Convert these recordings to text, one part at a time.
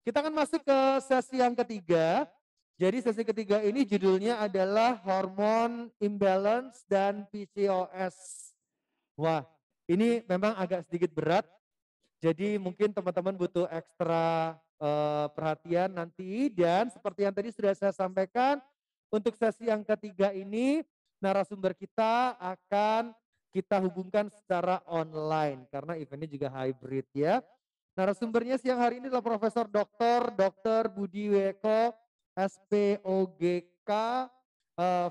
Kita akan masuk ke sesi yang ketiga. Jadi sesi ketiga ini judulnya adalah hormon imbalance dan PCOS. Wah, ini memang agak sedikit berat. Jadi mungkin teman-teman butuh ekstra perhatian nanti dan seperti yang tadi sudah saya sampaikan untuk sesi yang ketiga ini narasumber kita akan kita hubungkan secara online karena eventnya juga hybrid ya. Narasumbernya siang hari ini adalah Profesor Dr. Budi Weko, SPOGK,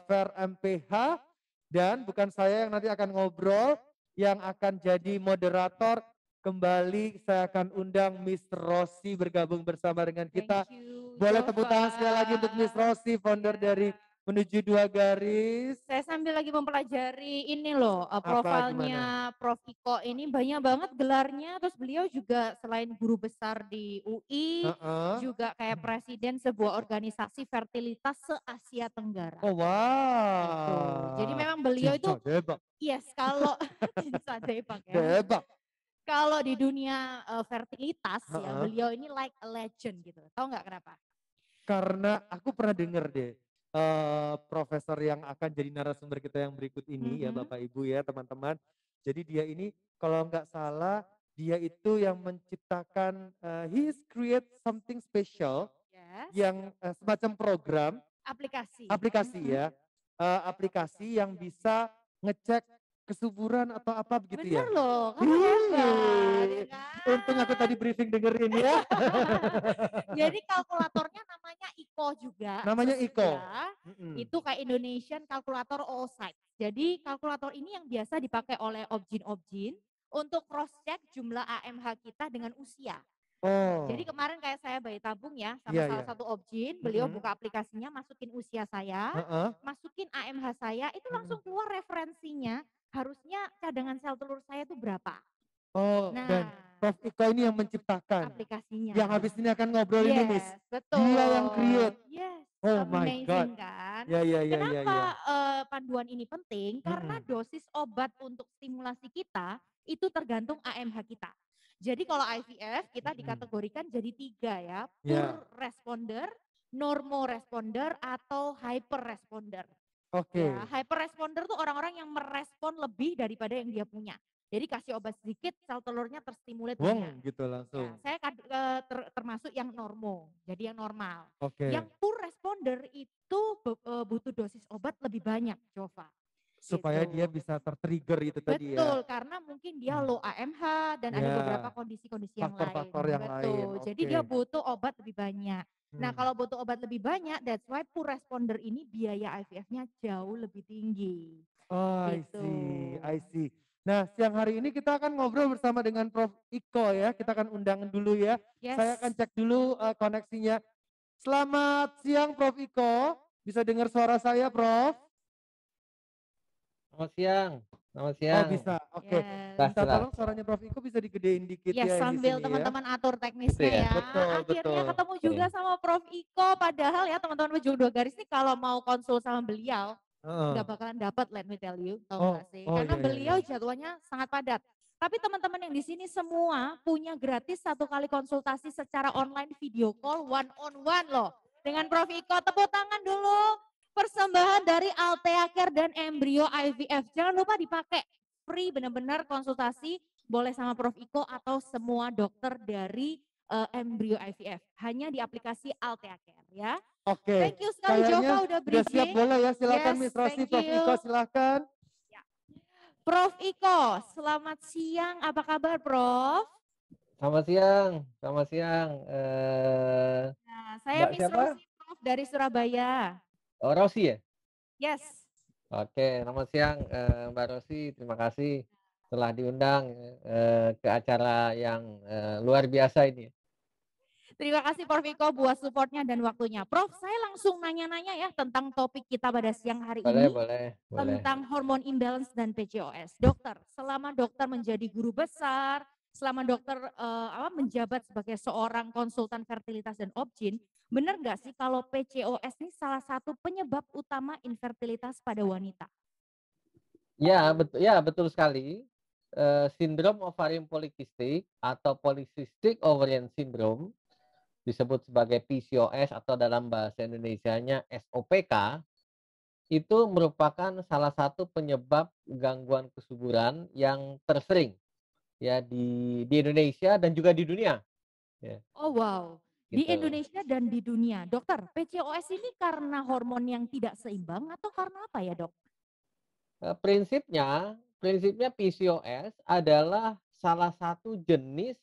Ver MPH, dan bukan saya yang nanti akan ngobrol, yang akan jadi moderator. Kembali saya akan undang Miss Rossi bergabung bersama dengan kita. Thank you, Boleh tepuk tangan sekali lagi untuk Miss Jova. Rossi, founder Ya. dari Menuju Dua Garis. Saya sambil lagi mempelajari ini loh, Apa gimana? profilnya Prof. Iko ini banyak banget gelarnya. Terus beliau juga selain guru besar di UI, Heeh. juga kayak presiden sebuah organisasi fertilitas se-Asia Tenggara. Oh Gitu. Jadi wah, memang beliau itu, cinta debak, yes, kalau Cinta Depak ya. debak. Kalau di dunia fertilitas ya, Heeh. beliau ini like a legend gitu. Tahu nggak kenapa? Karena aku pernah dengar deh, profesor yang akan jadi narasumber kita yang berikut ini ya Mhm. Bapak Ibu ya teman-teman. Jadi dia ini kalau nggak salah dia itu yang menciptakan, he is create something special Yes. yang semacam program, Aplikasi. aplikasi Mhm. ya, aplikasi yang bisa ngecek kesuburan atau apa begitu Bener ya? loh, kamu hebat ya Hih, untung aku kan? tadi briefing dengerin ya. Jadi kalkulatornya namanya ICO juga, Namanya Iko. ya. Mhm. Itu kayak Indonesian Calculator All Sites. Jadi kalkulator ini yang biasa dipakai oleh objin-objin untuk cross check jumlah AMH kita dengan usia. Jadi Oh, kemarin kayak saya bayi tabung ya sama iya salah iya. satu objin, beliau Mhm. buka aplikasinya, masukin usia saya, Heeh. masukin AMH saya, itu Mhm. langsung keluar referensinya, harusnya cadangan sel telur saya itu berapa. Oh, dan Nah, Prof. Iko ini yang menciptakan. Yang aplikasinya. habis ini akan ngobrol ini, Miss. Yes, Dia yang betul. create. Yes, Oh my God. amazing kan? Ya ya ya ya Kenapa ya. panduan ini penting? Karena Mhm. dosis obat untuk stimulasi kita itu tergantung AMH kita. Jadi kalau IVF kita Mhm. dikategorikan jadi 3 ya, Ya, poor responder, normo responder, atau hyper responder. Ya, oke. hyper responder tuh orang-orang yang merespon lebih daripada yang dia punya. Jadi kasih obat sedikit, sel telurnya terstimulat banyak. Wong gitu Ya, langsung. saya termasuk yang normo, jadi yang normal. Yang Oke. poor responder itu butuh dosis obat lebih banyak, Jova. Supaya dia Gitu. bisa tertrigger itu tadi ya. Betul, karena mungkin dia Hmm. low AMH dan ada beberapa Ya, kondisi-kondisi yang lain. faktor-faktor yang lain. Betul. Jadi dia Oke. butuh obat lebih banyak. Nah, Hmm. kalau butuh obat lebih banyak, that's why poor responder ini biaya IVF-nya jauh lebih tinggi. Oh, I Gitu. see, I see. Nah, siang hari ini kita akan ngobrol bersama dengan Prof. Iko ya. Kita akan undangan dulu ya. Saya akan Yes. cek dulu koneksinya. Selamat siang Prof. Iko. Bisa dengar suara saya, Prof? Selamat siang, selamat Oh, siang. bisa. Oke. Jelas, Yes. Minta jelas. tolong suaranya Prof. Iko bisa digedein dikit Ya, ya yang di sambil sini ya. teman-teman atur Gitu teknisnya ya. ya. Betul, Akhirnya betul. ketemu Oke. juga sama Prof. Iko. Padahal ya teman-teman Pejuang Dua Garis ini kalau mau konsul sama beliau, Heeh. nggak bakalan dapat, let me tell you. Tahu Oh, nggak sih? oh Karena iya iya iya. beliau jadwalnya sangat padat. Tapi teman-teman yang di sini semua punya gratis 1 kali konsultasi secara online video call one on one loh. Dengan Prof. Iko, tepuk tangan dulu. Persembahan dari Althea Care dan Embryo IVF. Jangan lupa dipakai. Free benar-benar konsultasi, boleh sama Prof. Iko atau semua dokter dari Embryo IVF. Hanya di aplikasi Althea Care ya. Oke. Thank you sekali Kayaknya Jova udah sudah siap, bridging. boleh ya. Silakan Yes, Miss Rosi, thank Prof. Iko you. silakan. Ya. Prof. Iko, selamat siang. Apa kabar, Prof? Selamat siang, selamat siang. Nah, saya Mbak Miss siapa? Rosi, Prof, dari Surabaya. Oh, Rosi ya? Yes. Oke, selamat siang Mbak Rosi. Terima kasih telah diundang ke acara yang luar biasa ini. Terima kasih Prof. Iko buat supportnya dan waktunya. Prof, saya langsung nanya-nanya ya tentang topik kita pada siang hari Boleh, ini. boleh, boleh. Tentang hormon imbalance dan PCOS. Dokter, selama dokter menjadi guru besar, selama dokter menjabat sebagai seorang konsultan fertilitas dan objin, benar nggak sih kalau PCOS ini salah satu penyebab utama infertilitas pada wanita? Ya, betul sekali. Sindrom ovarium polikistik atau polycystic ovarian syndrome disebut sebagai PCOS atau dalam bahasa Indonesianya SOPK, itu merupakan salah satu penyebab gangguan kesuburan yang tersering ya di Indonesia dan juga di dunia. Ya, Oh wow, di gitu. Indonesia dan di dunia. Dokter, PCOS ini karena hormon yang tidak seimbang atau karena apa ya dok? Prinsipnya PCOS adalah salah satu jenis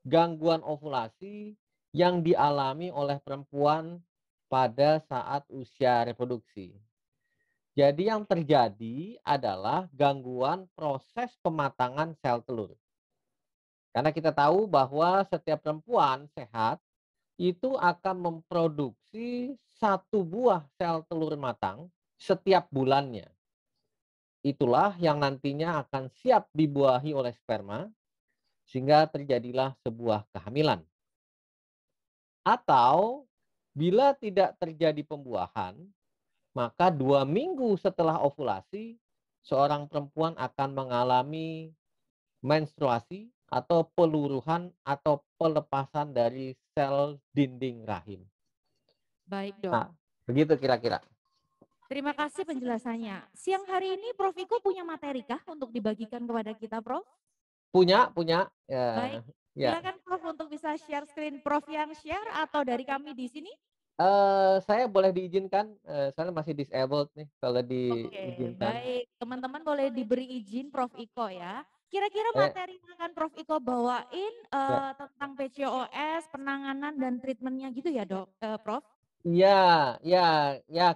gangguan ovulasi yang dialami oleh perempuan pada saat usia reproduksi. Jadi yang terjadi adalah gangguan proses pematangan sel telur. Karena kita tahu bahwa setiap perempuan sehat itu akan memproduksi satu buah sel telur matang setiap bulannya. Itulah yang nantinya akan siap dibuahi oleh sperma sehingga terjadilah sebuah kehamilan. Atau bila tidak terjadi pembuahan, maka 2 minggu setelah ovulasi, seorang perempuan akan mengalami menstruasi atau peluruhan atau pelepasan dari sel dinding rahim. Baik dok. Nah, begitu kira-kira. Terima kasih penjelasannya. Siang hari ini Prof Iko punya materi kah untuk dibagikan kepada kita Prof? Punya. Baik, Ya. silakan Prof untuk bisa share screen. Prof yang share atau dari kami di sini? Saya boleh diizinkan, soalnya masih disabled nih, kalau Oke, diizinkan. baik. Teman-teman boleh diberi izin Prof Iko ya. Kira-kira Eh, materi yang akan Prof Iko bawain ya. tentang PCOS, penanganan dan treatmentnya gitu ya dok, Prof? Ya,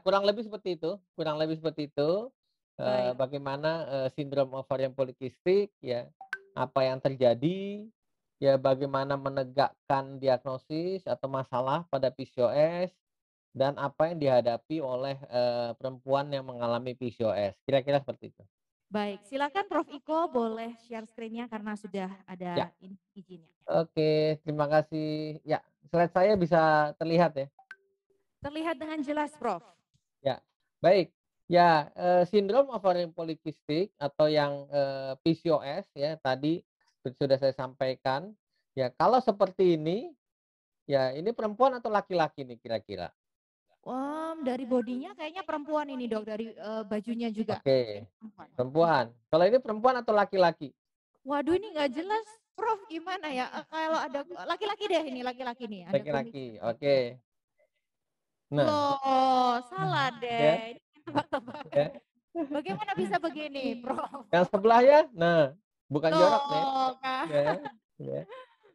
kurang lebih seperti itu, Baik. bagaimana, sindrom ovarian polikistik ya, apa yang terjadi, ya bagaimana menegakkan diagnosis atau masalah pada PCOS, dan apa yang dihadapi oleh, perempuan yang mengalami PCOS, kira-kira seperti itu. Baik, silakan Prof Iko boleh share screen-nya karena sudah Ya, ada izinnya. oke, terima kasih. Ya, slide saya bisa terlihat ya? Terlihat dengan jelas Prof. Ya, baik. Ya, sindrom ovarian polikistik atau yang, PCOS ya tadi sudah saya sampaikan. Ya, kalau seperti ini, ya ini perempuan atau laki-laki nih kira-kira? Dari bodinya kayaknya perempuan ini dok, dari bajunya juga. Oke, Kayaknya perempuan. perempuan. Kalau ini perempuan atau laki-laki? Waduh ini nggak jelas, Prof gimana ya? Kalau ada laki-laki deh ini, laki-laki nih, ada kumis. Laki-laki, oke. Nah, Loh, salah ya, deh. Ini tebak-tebakan. ya. Bagaimana bisa begini, Prof? Yang sebelah ya, nah, bukan jorok nih. Tuh kan. Ya, ya.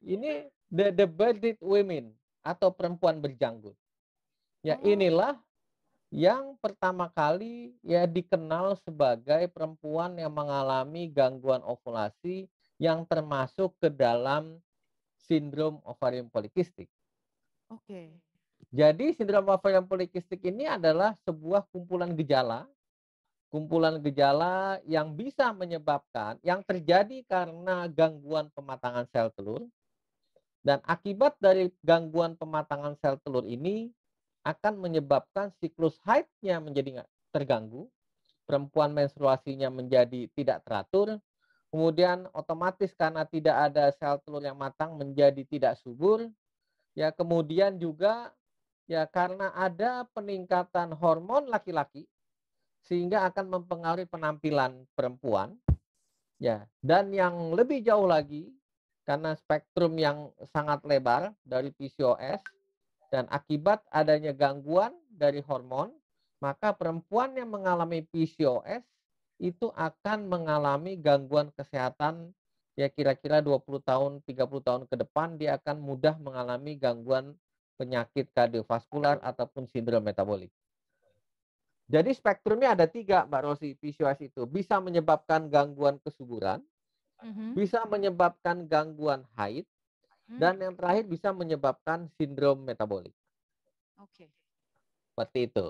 Ini the bearded women atau perempuan berjanggut. Ya, Oh, inilah yang pertama kali ya dikenal sebagai perempuan yang mengalami gangguan ovulasi yang termasuk ke dalam sindrom ovarian polikistik. oke. Jadi sindrom ovarian polikistik ini adalah sebuah kumpulan gejala yang bisa menyebabkan yang terjadi karena gangguan pematangan sel telur, dan akibat dari gangguan pematangan sel telur ini akan menyebabkan siklus haidnya menjadi terganggu, perempuan menstruasinya menjadi tidak teratur, kemudian otomatis karena tidak ada sel telur yang matang menjadi tidak subur, ya kemudian juga ya karena ada peningkatan hormon laki-laki sehingga akan mempengaruhi penampilan perempuan, ya. Dan yang lebih jauh lagi karena spektrum yang sangat lebar dari PCOS dan akibat adanya gangguan dari hormon, maka perempuan yang mengalami PCOS itu akan mengalami gangguan kesehatan ya kira-kira 20 tahun, 30 tahun ke depan dia akan mudah mengalami gangguan penyakit kardiovaskular ataupun sindrom metabolik. Jadi spektrumnya ada 3, Mbak Rosi, PCOS itu. Bisa menyebabkan gangguan kesuburan, bisa menyebabkan gangguan haid, dan yang terakhir bisa menyebabkan sindrom metabolik. Oke. Seperti itu.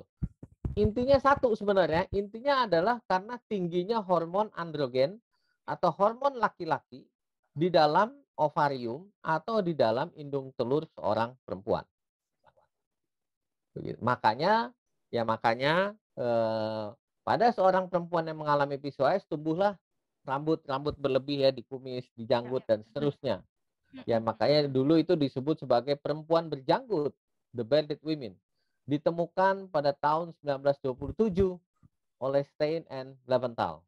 Intinya satu sebenarnya, intinya adalah karena tingginya hormon androgen atau hormon laki-laki di dalam ovarium atau di dalam indung telur seorang perempuan. Begitu. Makanya pada seorang perempuan yang mengalami PCOS tumbuhlah rambut berlebih ya di kumis, di janggut dan seterusnya. Ya, makanya dulu itu disebut sebagai perempuan berjanggut, the bearded women. Ditemukan pada tahun 1927 oleh Stein and Leventhal.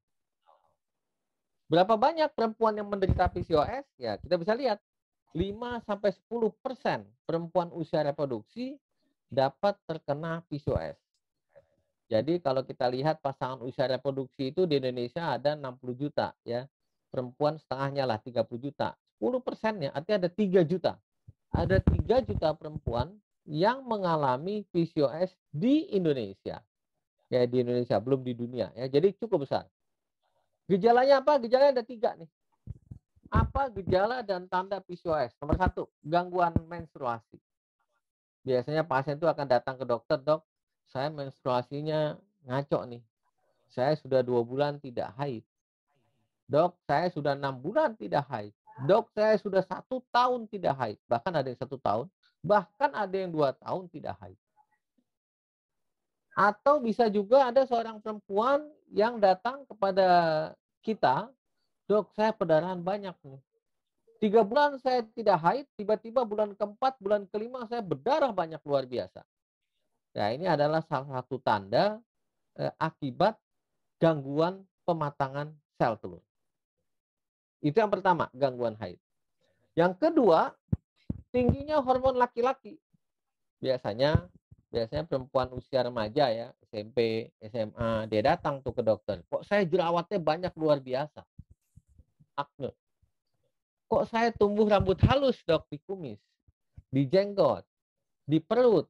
Berapa banyak perempuan yang menderita PCOS? Ya, kita bisa lihat 5-10% perempuan usia reproduksi dapat terkena PCOS. Jadi kalau kita lihat pasangan usia reproduksi itu di Indonesia ada 60 juta ya. Perempuan setengahnya lah 30 juta. 10%-nya artinya ada 3 juta. Ada 3 juta perempuan yang mengalami PCOS di Indonesia. Ya, di Indonesia, belum di dunia ya. Jadi cukup besar. Gejalanya apa? Gejalanya ada 3 nih. Apa gejala dan tanda PCOS? Nomor 1, gangguan menstruasi. Biasanya pasien itu akan datang ke dokter, dok, saya menstruasinya ngaco nih. Saya sudah 2 bulan tidak haid. Dok, saya sudah 6 bulan tidak haid. Dok, saya sudah 1 tahun tidak haid. Bahkan ada yang 1 tahun. Bahkan ada yang 2 tahun tidak haid. Atau bisa juga ada seorang perempuan yang datang kepada kita, dok, saya perdarahan banyak nih. 3 bulan saya tidak haid, tiba-tiba bulan keempat, bulan kelima saya berdarah banyak luar biasa. Ya, ini adalah salah satu tanda akibat gangguan pematangan sel telur. Itu yang pertama, gangguan haid. Yang kedua, tingginya hormon laki-laki. Biasanya perempuan usia remaja ya, SMP, SMA, dia datang tuh ke dokter. Kok saya jerawatnya banyak luar biasa? Akne. Kok saya tumbuh rambut halus, dok, di kumis, di jenggot, di perut,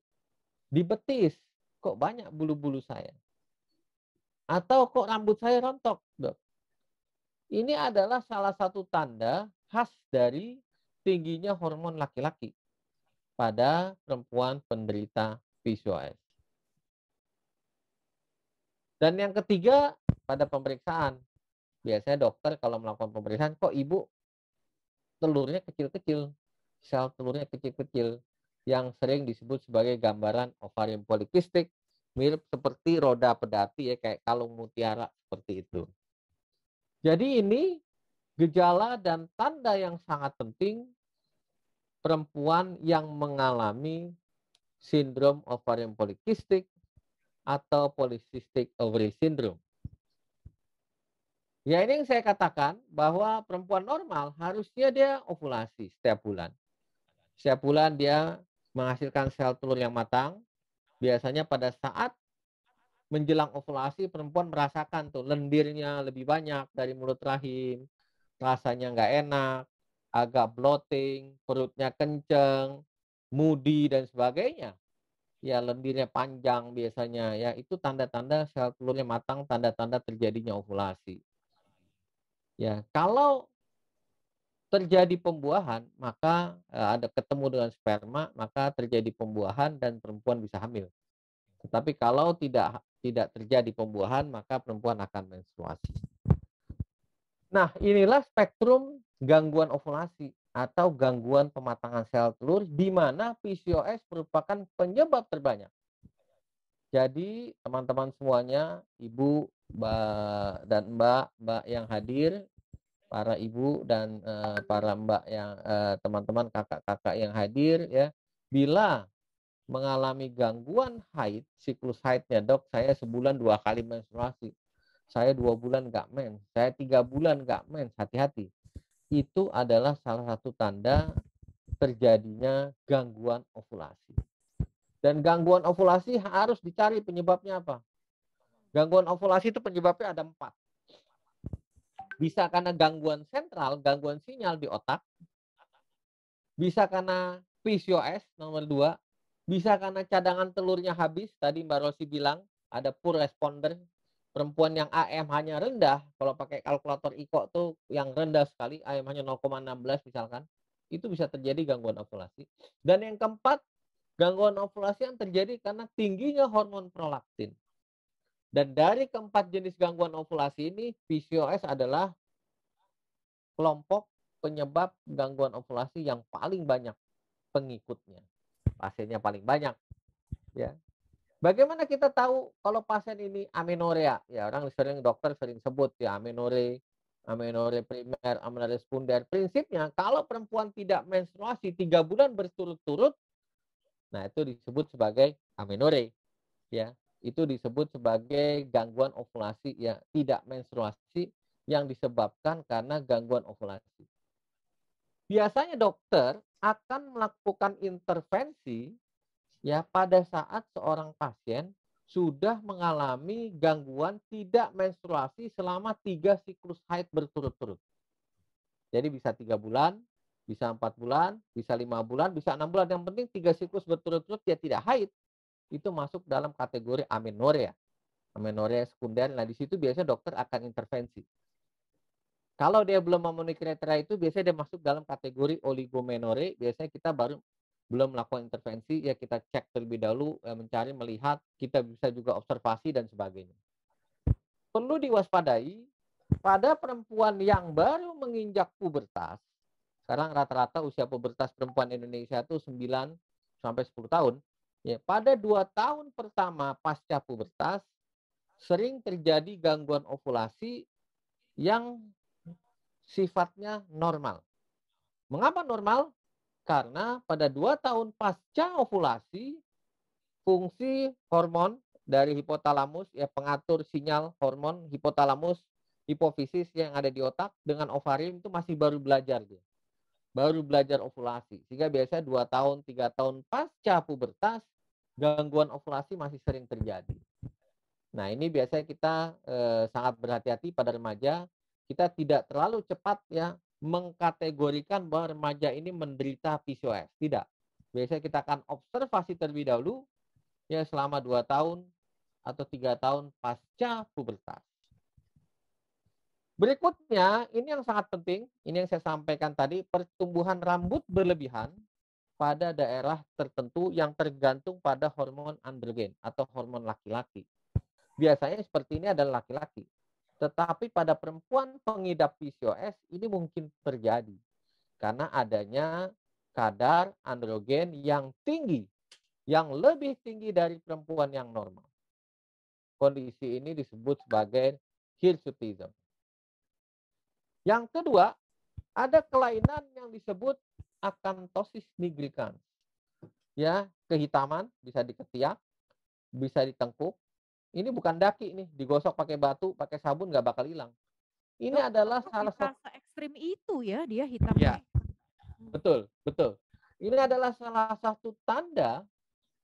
di betis, kok banyak bulu-bulu saya? Atau kok rambut saya rontok, dok? Ini adalah salah satu tanda khas dari tingginya hormon laki-laki pada perempuan penderita PCOS. Dan yang ketiga, pada pemeriksaan. Biasanya dokter kalau melakukan pemeriksaan, kok ibu telurnya kecil-kecil, sel telurnya kecil-kecil, yang sering disebut sebagai gambaran ovarium polikistik, mirip seperti roda pedati ya, kayak kalung mutiara seperti itu. Jadi ini gejala dan tanda yang sangat penting perempuan yang mengalami sindrom ovarium polikistik atau polycystic ovary syndrome. Ya, ini yang saya katakan bahwa perempuan normal harusnya dia ovulasi setiap bulan. Setiap bulan dia menghasilkan sel telur yang matang. Biasanya pada saat menjelang ovulasi perempuan merasakan tuh lendirnya lebih banyak dari mulut rahim, rasanya nggak enak, agak bloating, perutnya kenceng, moody dan sebagainya. Ya, lendirnya panjang biasanya ya, itu tanda-tanda sel telurnya matang, tanda-tanda terjadinya ovulasi. Ya, kalau terjadi pembuahan, maka ada ketemu dengan sperma, maka terjadi pembuahan dan perempuan bisa hamil. Tetapi kalau tidak terjadi pembuahan, maka perempuan akan menstruasi. Nah, inilah spektrum gangguan ovulasi atau gangguan pematangan sel telur di mana PCOS merupakan penyebab terbanyak. Jadi, teman-teman semuanya, ibu dan mbak yang hadir, para ibu dan para mbak yang teman-teman kakak-kakak yang hadir ya, bila mengalami gangguan haid, siklus haidnya, dok, saya sebulan 2 kali menstruasi, saya 2 bulan nggak mens, saya 3 bulan nggak mens, hati-hati. Itu adalah salah satu tanda terjadinya gangguan ovulasi. Dan gangguan ovulasi harus dicari penyebabnya apa. Gangguan ovulasi itu penyebabnya ada 4. Bisa karena gangguan sentral, gangguan sinyal di otak. Bisa karena PCOS nomor 2. Bisa karena cadangan telurnya habis. Tadi Mbak Rosi bilang ada poor responder. Perempuan yang AMH-nya rendah, kalau pakai kalkulator IKO tuh yang rendah sekali, AMH-nya 0,16 misalkan, itu bisa terjadi gangguan ovulasi. Dan yang keempat, gangguan ovulasi yang terjadi karena tingginya hormon prolaktin. Dan dari keempat jenis gangguan ovulasi ini, PCOS adalah kelompok penyebab gangguan ovulasi yang paling banyak pengikutnya. Pasiennya paling banyak. Ya. Bagaimana kita tahu kalau pasien ini amenorea? Ya, orang sering, dokter sering sebut ya amenore, amenorrhea primer, amenorrhea sekunder. Prinsipnya kalau perempuan tidak menstruasi 3 bulan berturut-turut, nah itu disebut sebagai amenorrhea, ya. Itu disebut sebagai gangguan ovulasi ya, tidak menstruasi yang disebabkan karena gangguan ovulasi. Biasanya dokter akan melakukan intervensi ya pada saat seorang pasien sudah mengalami gangguan tidak menstruasi selama 3 siklus haid berturut-turut. Jadi bisa 3 bulan, bisa 4 bulan, bisa 5 bulan, bisa 6 bulan. Yang penting 3 siklus berturut-turut dia tidak haid. Itu masuk dalam kategori amenorrhea. Amenorrhea sekunder. Nah, di situ biasanya dokter akan intervensi. Kalau dia belum memenuhi kriteria itu, biasanya dia masuk dalam kategori oligomenorrhea. Biasanya kita baru belum melakukan intervensi, ya kita cek terlebih dahulu, mencari, melihat, kita bisa juga observasi dan sebagainya. Perlu diwaspadai, pada perempuan yang baru menginjak pubertas, sekarang rata-rata usia pubertas perempuan Indonesia itu 9 sampai 10 tahun. Ya, pada 2 tahun pertama pasca pubertas, sering terjadi gangguan ovulasi yang sifatnya normal. Mengapa normal? Karena pada 2 tahun pasca ovulasi, fungsi hormon dari hipotalamus, ya pengatur sinyal hormon hipotalamus, hipofisis yang ada di otak dengan ovarium itu masih baru belajar dia. Baru belajar ovulasi. Sehingga biasanya 2 tahun, 3 tahun pasca pubertas, gangguan ovulasi masih sering terjadi. Nah, ini biasanya kita sangat berhati-hati pada remaja. Kita tidak terlalu cepat ya mengkategorikan bahwa remaja ini menderita PCOS. Tidak. Biasanya kita akan observasi terlebih dahulu ya selama 2 tahun atau 3 tahun pasca pubertas. Berikutnya, ini yang sangat penting, ini yang saya sampaikan tadi, pertumbuhan rambut berlebihan pada daerah tertentu yang tergantung pada hormon androgen atau hormon laki-laki. Biasanya seperti ini adalah laki-laki. Tetapi pada perempuan pengidap PCOS ini mungkin terjadi karena adanya kadar androgen yang tinggi, yang lebih tinggi dari perempuan yang normal. Kondisi ini disebut sebagai hirsutism. Yang kedua, ada kelainan yang disebut akantosis nigricans. Ya, kehitaman bisa di ketiak, bisa di tengkuk. Ini bukan daki nih, digosok pakai batu, pakai sabun nggak bakal hilang. Ini Dok, adalah kok salah bisa satu. se-ekstrim itu ya dia hitam? Ya, betul, betul. Ini adalah salah satu tanda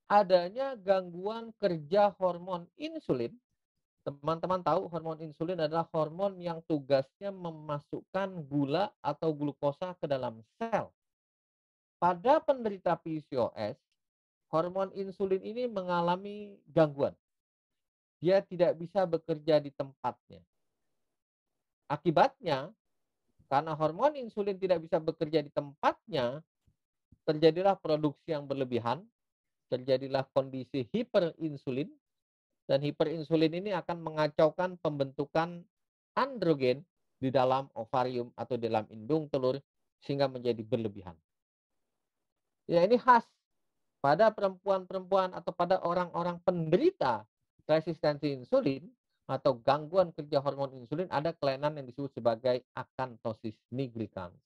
adanya gangguan kerja hormon insulin. Teman-teman tahu hormon insulin adalah hormon yang tugasnya memasukkan gula atau glukosa ke dalam sel. Pada penderita PCOS, hormon insulin ini mengalami gangguan. Dia tidak bisa bekerja di tempatnya. Akibatnya, karena hormon insulin tidak bisa bekerja di tempatnya, terjadilah produksi yang berlebihan, terjadilah kondisi hiperinsulin, dan hiperinsulin ini akan mengacaukan pembentukan androgen di dalam ovarium atau dalam indung telur sehingga menjadi berlebihan. Ya, ini khas pada perempuan-perempuan atau pada orang-orang penderita resistensi insulin atau gangguan kerja hormon insulin, ada kelainan yang disebut sebagai akantosis nigricans.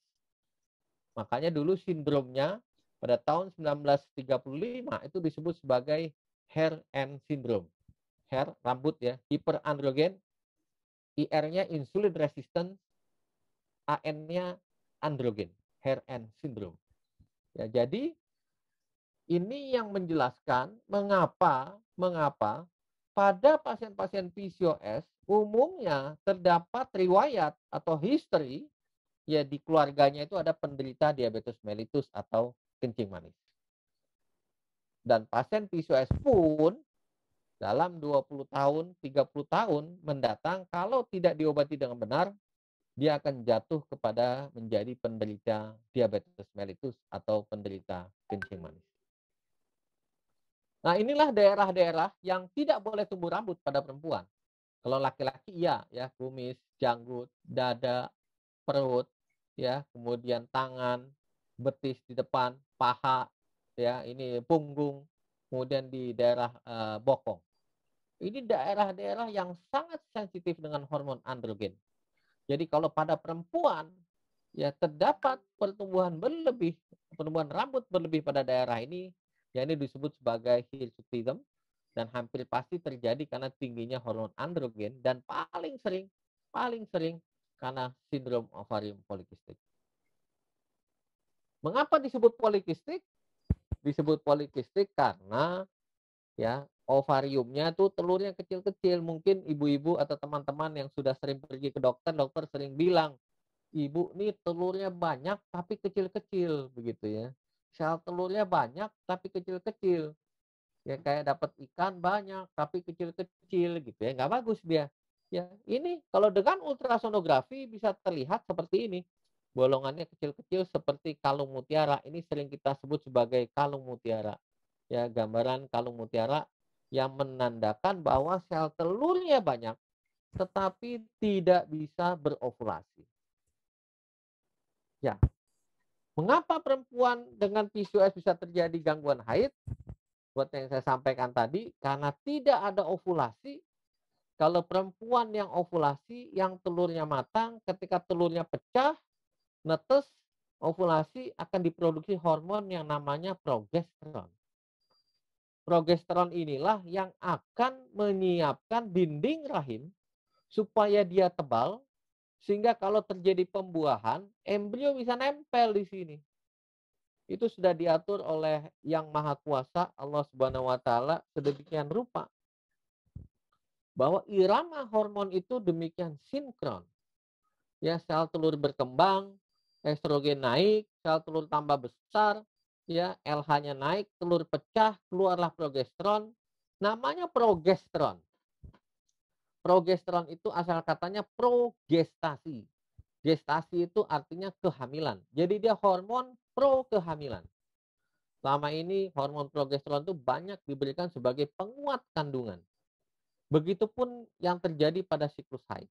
Makanya dulu sindromnya pada tahun 1935 itu disebut sebagai hair and syndrome. Hair, rambut ya, hiperandrogen, IR-nya insulin resistant, AN-nya androgen, hair and syndrome. Ya, jadi ini yang menjelaskan mengapa pada pasien-pasien PCOS umumnya terdapat riwayat atau history ya di keluarganya itu ada penderita diabetes mellitus atau kencing manis. Dan pasien PCOS pun dalam 20 tahun, 30 tahun mendatang kalau tidak diobati dengan benar, dia akan jatuh kepada menjadi penderita diabetes mellitus atau penderita kencing manis. Nah, inilah daerah-daerah yang tidak boleh tumbuh rambut pada perempuan. Kalau laki-laki iya ya, kumis, janggut, dada, perut, ya, kemudian tangan, betis di depan, paha, ya, ini punggung, kemudian di daerah bokong. Ini daerah-daerah yang sangat sensitif dengan hormon androgen. Jadi kalau pada perempuan ya terdapat pertumbuhan rambut berlebih pada daerah ini, ya ini disebut sebagai hirsutism dan hampir pasti terjadi karena tingginya hormon androgen dan paling sering karena sindrom ovarium polikistik. Mengapa disebut polikistik? Disebut polikistik karena ya ovariumnya tuh telurnya kecil-kecil. Mungkin ibu-ibu atau teman-teman yang sudah sering pergi ke dokter, dokter sering bilang, ibu nih telurnya banyak tapi kecil-kecil begitu ya. Sel telurnya banyak tapi kecil-kecil. Ya kayak dapat ikan banyak tapi kecil-kecil gitu ya. Nggak bagus dia. Ya, ini kalau dengan ultrasonografi bisa terlihat seperti ini. Bolongannya kecil-kecil seperti kalung mutiara. Ini sering kita sebut sebagai kalung mutiara. Ya, gambaran kalung mutiara yang menandakan bahwa sel telurnya banyak tetapi tidak bisa berovulasi. Ya, mengapa perempuan dengan PCOS bisa terjadi gangguan haid? Buat yang saya sampaikan tadi, karena tidak ada ovulasi. Kalau perempuan yang ovulasi, yang telurnya matang, ketika telurnya pecah, netes, ovulasi akan diproduksi hormon yang namanya progesteron. Progesteron inilah yang akan menyiapkan dinding rahim supaya dia tebal, sehingga kalau terjadi pembuahan, embrio bisa nempel di sini. Itu sudah diatur oleh Yang Maha Kuasa Allah Subhanahu wa taala sedemikian rupa bahwa irama hormon itu demikian sinkron. Ya, sel telur berkembang, estrogen naik, sel telur tambah besar, ya, LH-nya naik, telur pecah, keluarlah progesteron. Namanya progesteron. Progesteron itu asal katanya progestasi. Gestasi itu artinya kehamilan. Jadi dia hormon pro kehamilan. Selama ini hormon progesteron itu banyak diberikan sebagai penguat kandungan. Begitupun yang terjadi pada siklus haid.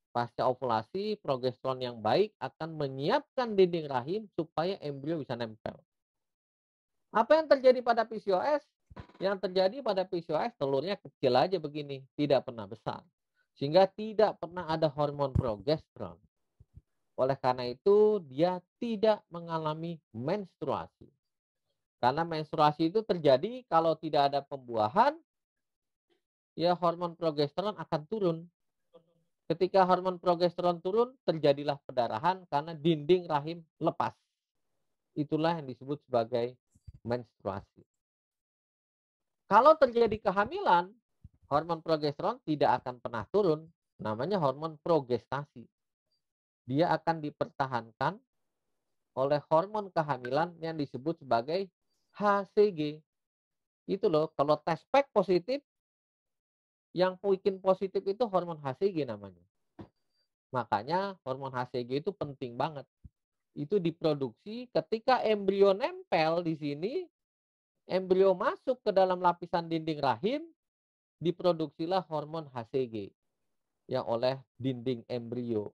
Pasca ovulasi, progesteron yang baik akan menyiapkan dinding rahim supaya embrio bisa nempel. Apa yang terjadi pada PCOS? Yang terjadi pada PCOS telurnya kecil aja begini, tidak pernah besar. Sehingga tidak pernah ada hormon progesteron. Oleh karena itu, dia tidak mengalami menstruasi. Karena menstruasi itu terjadi kalau tidak ada pembuahan, ya hormon progesteron akan turun. Ketika hormon progesteron turun, terjadilah pendarahan karena dinding rahim lepas. Itulah yang disebut sebagai menstruasi. Kalau terjadi kehamilan, hormon progesteron tidak akan pernah turun. Namanya hormon progestasi. Dia akan dipertahankan oleh hormon kehamilan yang disebut sebagai HCG. Itu loh, kalau tes pack positif, yang bikin positif itu hormon HCG namanya. Makanya hormon HCG itu penting banget. Itu diproduksi ketika embrio nempel di sini, embrio masuk ke dalam lapisan dinding rahim, diproduksilah hormon HCG yang oleh dinding embrio.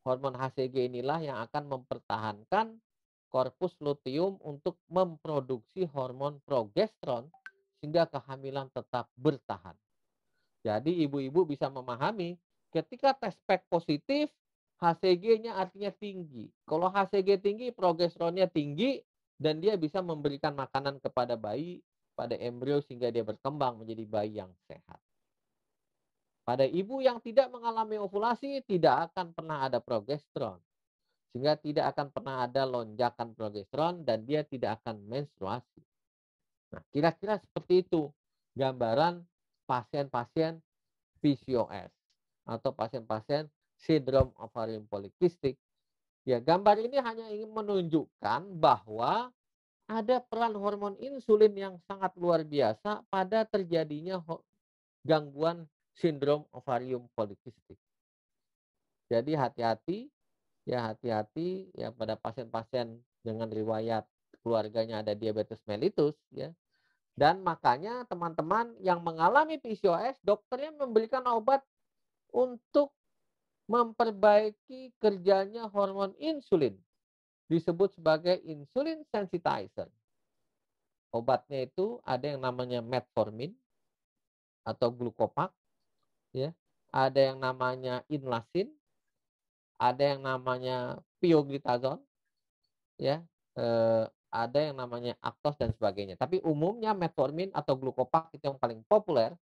Hormon HCG inilah yang akan mempertahankan korpus luteum untuk memproduksi hormon progesteron sehingga kehamilan tetap bertahan. Jadi ibu-ibu bisa memahami ketika tes pack positif, HCG-nya artinya tinggi. Kalau HCG tinggi, progesteronnya tinggi dan dia bisa memberikan makanan kepada bayi, pada embrio sehingga dia berkembang menjadi bayi yang sehat. Pada ibu yang tidak mengalami ovulasi, tidak akan pernah ada progesteron. Sehingga tidak akan pernah ada lonjakan progesteron dan dia tidak akan menstruasi. Nah, kira-kira seperti itu gambaran pasien-pasien PCOS atau pasien-pasien sindrom ovarium polikistik. Ya, gambar ini hanya ingin menunjukkan bahwa ada peran hormon insulin yang sangat luar biasa pada terjadinya gangguan sindrom ovarium polikistik. Jadi hati-hati ya pada pasien-pasien dengan riwayat keluarganya ada diabetes mellitus ya. Dan makanya teman-teman yang mengalami PCOS, dokternya memberikan obat untuk memperbaiki kerjanya hormon insulin. Disebut sebagai insulin sensitizer. Obatnya itu ada yang namanya metformin atau glucopak, ya. Ada yang namanya inlasin, ada yang namanya pioglitazone, ya, ada yang namanya aktos dan sebagainya. Tapi umumnya metformin atau glukopak itu yang paling populer.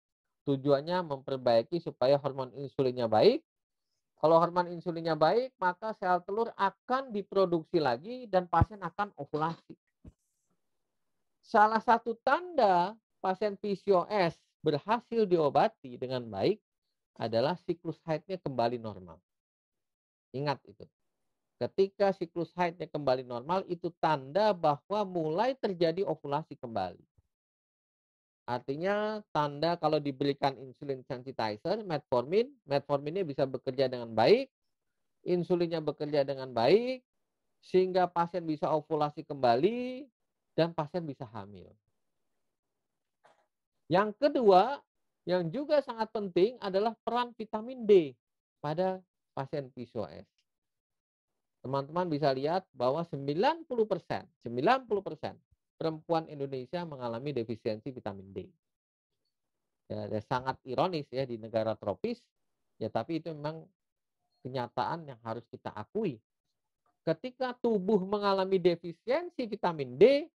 Tujuannya memperbaiki supaya hormon insulinnya baik. Kalau hormon insulinnya baik, maka sel telur akan diproduksi lagi dan pasien akan ovulasi. Salah satu tanda pasien PCOS berhasil diobati dengan baik adalah siklus haidnya kembali normal. Ingat itu. Ketika siklus haidnya kembali normal, itu tanda bahwa mulai terjadi ovulasi kembali. Artinya tanda kalau diberikan insulin sensitizer, metformin, metforminnya bisa bekerja dengan baik, insulinnya bekerja dengan baik, sehingga pasien bisa ovulasi kembali, dan pasien bisa hamil. Yang kedua, yang juga sangat penting adalah peran vitamin D pada pasien PCOS. Teman-teman bisa lihat bahwa 90% perempuan Indonesia mengalami defisiensi vitamin D. Ya, sangat ironis ya di negara tropis, ya tapi itu memang kenyataan yang harus kita akui. Ketika tubuh mengalami defisiensi vitamin D,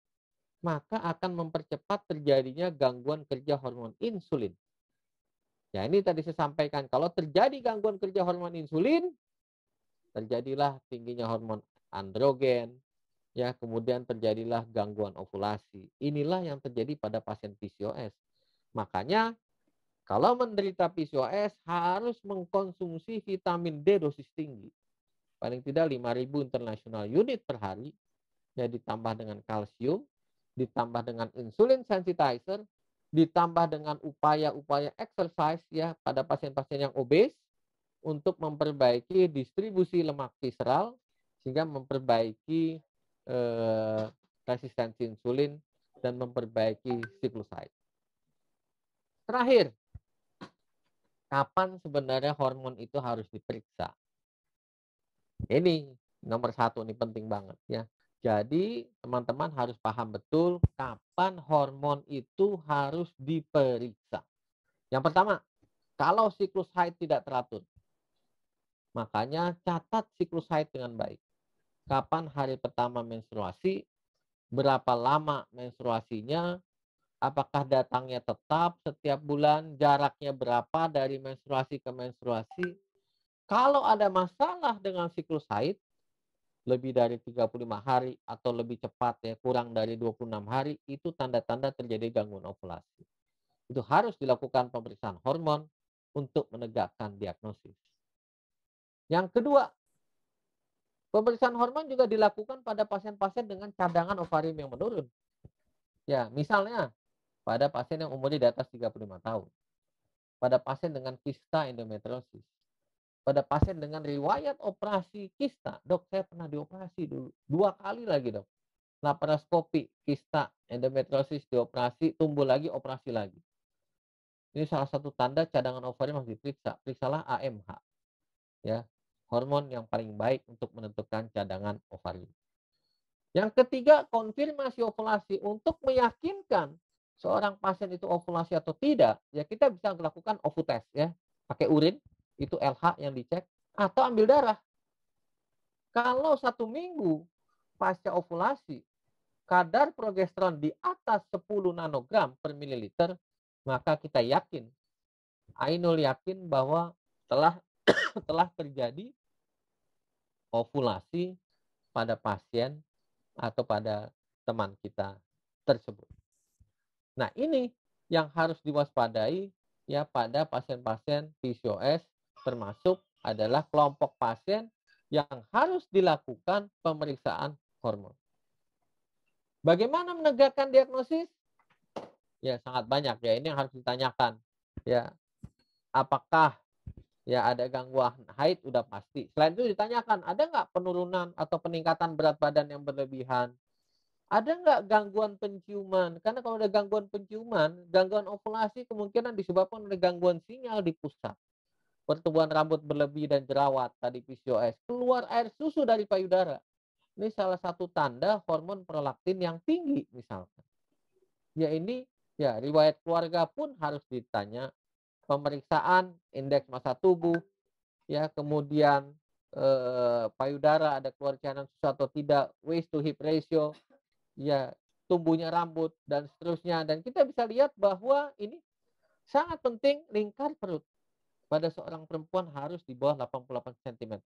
maka akan mempercepat terjadinya gangguan kerja hormon insulin. Ya ini tadi saya sampaikan, kalau terjadi gangguan kerja hormon insulin, terjadilah tingginya hormon androgen, ya kemudian terjadilah gangguan ovulasi. Inilah yang terjadi pada pasien PCOS. Makanya kalau menderita PCOS harus mengkonsumsi vitamin D dosis tinggi. Paling tidak 5.000 international unit per hari, ya ditambah dengan kalsium, ditambah dengan insulin sensitizer, ditambah dengan upaya-upaya exercise ya pada pasien-pasien yang obes, untuk memperbaiki distribusi lemak visceral sehingga memperbaiki resistensi insulin dan memperbaiki siklus haid. Terakhir, kapan sebenarnya hormon itu harus diperiksa? Ini nomor satu, ini penting banget ya. Jadi teman-teman harus paham betul kapan hormon itu harus diperiksa. Yang pertama, kalau siklus haid tidak teratur. Makanya catat siklus haid dengan baik. Kapan hari pertama menstruasi, berapa lama menstruasinya, apakah datangnya tetap setiap bulan, jaraknya berapa dari menstruasi ke menstruasi. Kalau ada masalah dengan siklus haid, lebih dari 35 hari atau lebih cepat ya, kurang dari 26 hari, itu tanda-tanda terjadi gangguan ovulasi. Itu harus dilakukan pemeriksaan hormon untuk menegakkan diagnosis. Yang kedua, pemeriksaan hormon juga dilakukan pada pasien-pasien dengan cadangan ovarium yang menurun. Ya, misalnya pada pasien yang umurnya di atas 35 tahun. Pada pasien dengan kista endometriosis. Pada pasien dengan riwayat operasi kista. Dok, saya pernah dioperasi dulu. 2 kali lagi, dok. Laparoskopi, kista endometriosis dioperasi, tumbuh lagi, operasi lagi. Ini salah satu tanda cadangan ovarium harus diperiksa. Periksalah AMH. Ya, hormon yang paling baik untuk menentukan cadangan ovarium. Yang ketiga, konfirmasi ovulasi. Untuk meyakinkan seorang pasien itu ovulasi atau tidak, ya kita bisa melakukan ovutest ya. Pakai urin, itu LH yang dicek, atau ambil darah. Kalau 1 minggu pasca ovulasi, kadar progesteron di atas 10 nanogram per mililiter, maka kita yakin, Ainul yakin bahwa telah terjadi ovulasi pada pasien atau pada teman kita tersebut. Nah, ini yang harus diwaspadai ya pada pasien-pasien PCOS, termasuk adalah kelompok pasien yang harus dilakukan pemeriksaan hormon. Bagaimana menegakkan diagnosis? Ya, sangat banyak ya. Ini yang harus ditanyakan. Ya, apakah ya ada gangguan haid? Udah pasti. Selain itu ditanyakan, ada nggak penurunan atau peningkatan berat badan yang berlebihan? Ada nggak gangguan penciuman? Karena kalau ada gangguan penciuman, gangguan ovulasi kemungkinan disebabkan oleh gangguan sinyal di pusat. Pertumbuhan rambut berlebih dan jerawat, tadi PCOS. Keluar air susu dari payudara. Ini salah satu tanda hormon prolaktin yang tinggi misalkan. Ya ini, ya riwayat keluarga pun harus ditanya. Pemeriksaan indeks massa tubuh, ya kemudian payudara, ada keluar cairan susah atau tidak, waist to hip ratio, ya tumbuhnya rambut dan seterusnya. Dan kita bisa lihat bahwa ini sangat penting lingkar perut pada seorang perempuan harus di bawah 88 cm.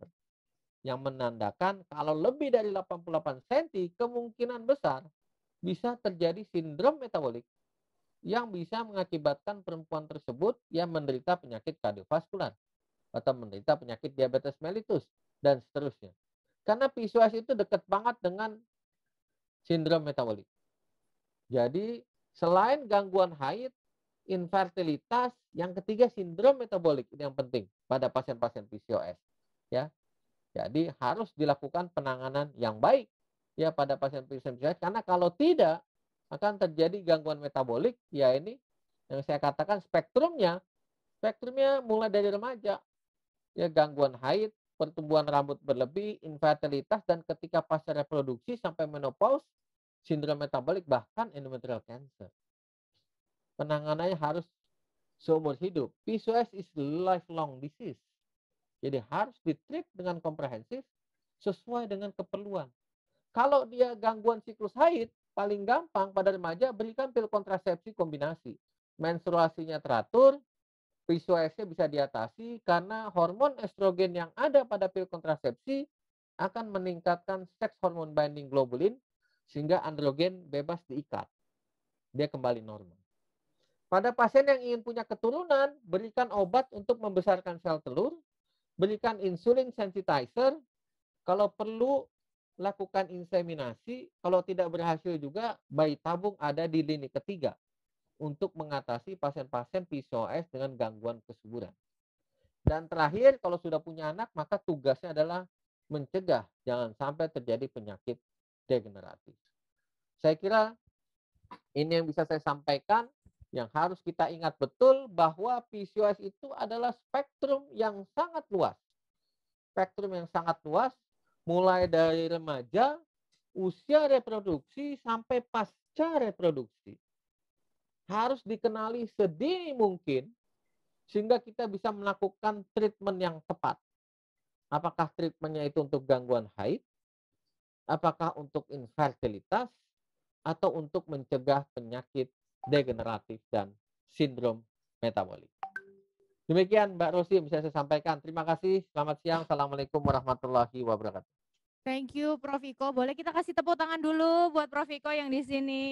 Yang menandakan kalau lebih dari 88 cm kemungkinan besar bisa terjadi sindrom metabolik yang bisa mengakibatkan perempuan tersebut yang menderita penyakit kardiovaskular atau menderita penyakit diabetes mellitus dan seterusnya. Karena PCOS itu dekat banget dengan sindrom metabolik. Jadi selain gangguan haid, infertilitas, yang ketiga sindrom metabolik ini yang penting pada pasien-pasien PCOS. Ya, jadi harus dilakukan penanganan yang baik ya pada pasien PCOS karena kalau tidak akan terjadi gangguan metabolik. Ya ini yang saya katakan spektrumnya mulai dari remaja ya gangguan haid, pertumbuhan rambut berlebih, infertilitas dan ketika pasca reproduksi sampai menopause, sindrom metabolik bahkan endometrial cancer. Penanganannya harus seumur hidup. PCOS is lifelong disease. Jadi harus ditreat dengan komprehensif sesuai dengan keperluan. Kalau dia gangguan siklus haid, paling gampang pada remaja berikan pil kontrasepsi kombinasi. Menstruasinya teratur, PCOS-nya bisa diatasi karena hormon estrogen yang ada pada pil kontrasepsi akan meningkatkan sex hormone binding globulin sehingga androgen bebas diikat. Dia kembali normal. Pada pasien yang ingin punya keturunan, berikan obat untuk membesarkan sel telur, berikan insulin sensitizer, kalau perlu lakukan inseminasi, kalau tidak berhasil juga bayi tabung ada di lini ketiga untuk mengatasi pasien-pasien PCOS dengan gangguan kesuburan. Dan terakhir, kalau sudah punya anak, maka tugasnya adalah mencegah jangan sampai terjadi penyakit degeneratif. Saya kira ini yang bisa saya sampaikan, yang harus kita ingat betul bahwa PCOS itu adalah spektrum yang sangat luas. Spektrum yang sangat luas, mulai dari remaja, usia reproduksi, sampai pasca reproduksi. Harus dikenali sedini mungkin sehingga kita bisa melakukan treatment yang tepat. Apakah treatmentnya itu untuk gangguan haid, apakah untuk infertilitas, atau untuk mencegah penyakit degeneratif dan sindrom metabolik. Demikian Mbak Rosi yang bisa saya sampaikan. Terima kasih. Selamat siang. Assalamualaikum warahmatullahi wabarakatuh. Thank you Prof. Iko. Boleh kita kasih tepuk tangan dulu buat Prof. Iko yang di sini.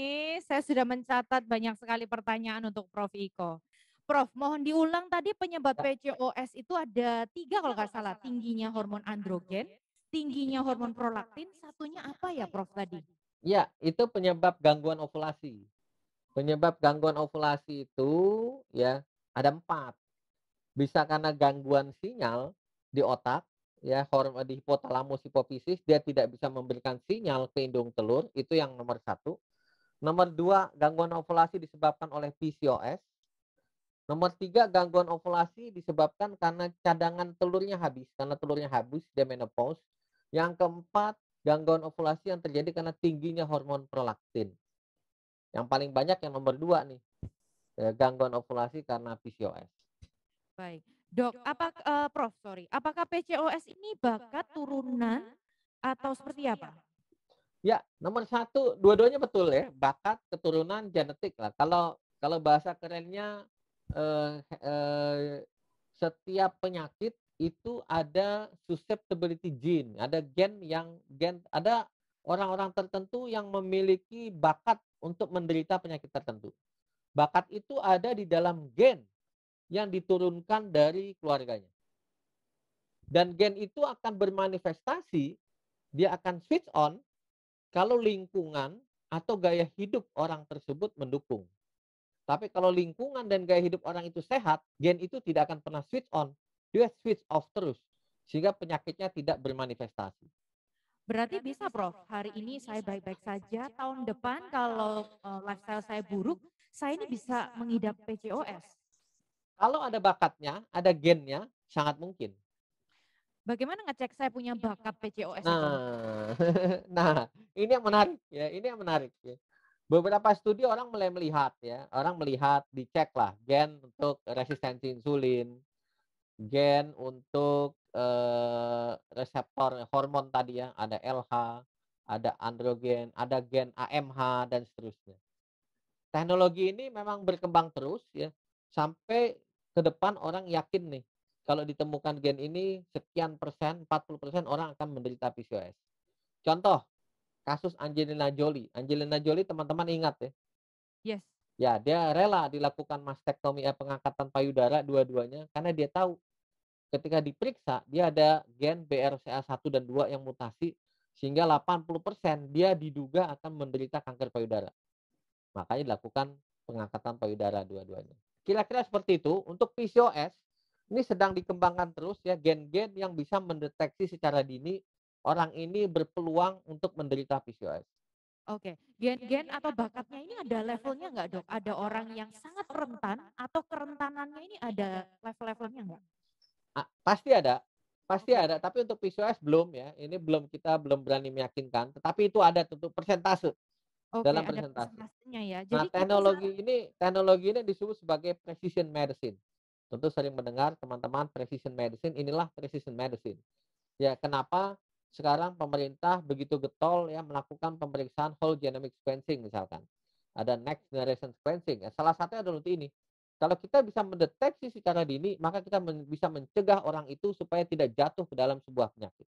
Saya sudah mencatat banyak sekali pertanyaan untuk Prof. Iko. Prof, mohon diulang tadi penyebab PCOS itu ada 3 kalau nggak salah. Tingginya hormon androgen, tingginya hormon prolaktin, satunya apa ya Prof tadi? Ya, itu penyebab gangguan ovulasi. Penyebab gangguan ovulasi itu ya ada 4. Bisa karena gangguan sinyal di otak, ya hormon di hipotalamus hipofisis dia tidak bisa memberikan sinyal ke indung telur, itu yang nomor 1. Nomor 2, gangguan ovulasi disebabkan oleh PCOS. Nomor 3, gangguan ovulasi disebabkan karena cadangan telurnya habis, karena telurnya habis dia menopause. Yang keempat, gangguan ovulasi yang terjadi karena tingginya hormon prolaktin. Yang paling banyak yang nomor 2 nih, gangguan ovulasi karena PCOS. Baik. Dok, apakah PCOS ini bakat turunan atau seperti apa? Ya, nomor 1, dua-duanya betul ya, bakat, keturunan, genetik lah. Kalau bahasa kerennya setiap penyakit itu ada susceptibility gene, ada ada orang-orang tertentu yang memiliki bakat untuk menderita penyakit tertentu. Bakat itu ada di dalam gen yang diturunkan dari keluarganya. Dan gen itu akan bermanifestasi, dia akan switch on kalau lingkungan atau gaya hidup orang tersebut mendukung. Tapi kalau lingkungan dan gaya hidup orang itu sehat, gen itu tidak akan pernah switch on. Dia switch off terus. Sehingga penyakitnya tidak bermanifestasi. Berarti bisa Prof, hari ini saya baik-baik saja, tahun depan kalau lifestyle saya buruk, saya ini bisa mengidap PCOS. Kalau ada bakatnya, ada gennya, sangat mungkin. Bagaimana ngecek saya punya bakat PCOS itu? Nah, ini yang menarik ya. Ini yang menarik ya. Beberapa studi orang mulai melihat ya, orang melihat dicek lah gen untuk resistensi insulin, gen untuk reseptor hormon tadi ya, ada LH, ada androgen, ada gen AMH dan seterusnya. Teknologi ini memang berkembang terus ya, sampai ke depan orang yakin nih, kalau ditemukan gen ini sekian persen, 40% orang akan menderita PCOS. Contoh, kasus Angelina Jolie. Angelina Jolie teman-teman ingat ya? Yes. Ya, dia rela dilakukan mastektomi pengangkatan payudara dua-duanya karena dia tahu ketika diperiksa dia ada gen BRCA1 dan 2 yang mutasi sehingga 80% dia diduga akan menderita kanker payudara. Makanya dilakukan pengangkatan payudara dua-duanya. Kira-kira seperti itu. Untuk PCOS ini sedang dikembangkan terus ya, gen-gen yang bisa mendeteksi secara dini orang ini berpeluang untuk menderita PCOS. Oke, gen-gen atau bakatnya ini ada levelnya nggak dok? Ada orang yang sangat rentan atau kerentanannya ini ada level-levelnya nggak? Pasti ada, pasti Oke. ada. Tapi untuk PCOS belum ya. Ini kita belum berani meyakinkan. Tetapi itu ada tentu persentase Oke, dalam ada persentase. persentasenya ya. Nah, Jadi kita teknologi ini disebut sebagai precision medicine. Tentu sering mendengar teman-teman precision medicine, inilah precision medicine. Ya, kenapa sekarang pemerintah begitu getol ya melakukan pemeriksaan whole genomic sequencing misalkan. Ada next generation sequencing. Ya, salah satunya adalah ini. Kalau kita bisa mendeteksi secara dini, maka kita bisa mencegah orang itu supaya tidak jatuh ke dalam sebuah penyakit.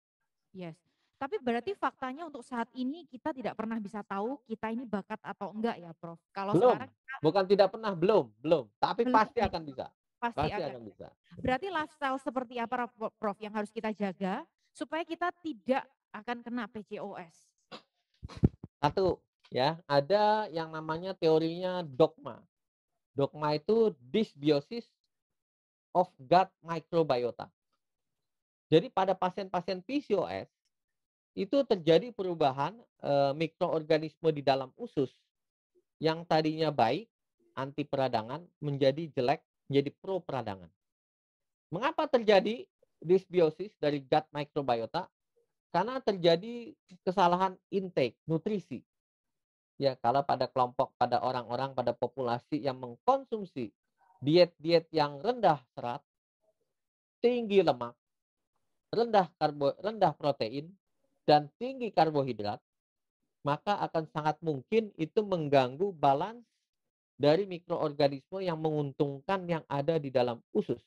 yes. Tapi berarti faktanya untuk saat ini kita tidak pernah bisa tahu kita ini bakat atau enggak ya, Prof. Kalau Belum, sekarang kita bukan tidak pernah, belum. Tapi belum pasti nih, akan bisa. pasti Pasti akan. akan bisa. Berarti lifestyle seperti apa, Prof, yang harus kita jaga supaya kita tidak akan kena PCOS? Satu, ya, ada yang namanya teorinya dogma. Dogma itu dysbiosis of gut microbiota. Jadi pada pasien-pasien PCOS itu terjadi perubahan mikroorganisme di dalam usus yang tadinya baik, anti peradangan, menjadi jelek, menjadi pro peradangan. Mengapa terjadi dysbiosis dari gut microbiota? Karena terjadi kesalahan intake nutrisi. Ya, kalau pada kelompok, pada orang-orang, pada populasi yang mengkonsumsi diet-diet yang rendah serat, tinggi lemak, rendah protein, dan tinggi karbohidrat, maka akan sangat mungkin itu mengganggu balance dari mikroorganisme yang menguntungkan yang ada di dalam usus.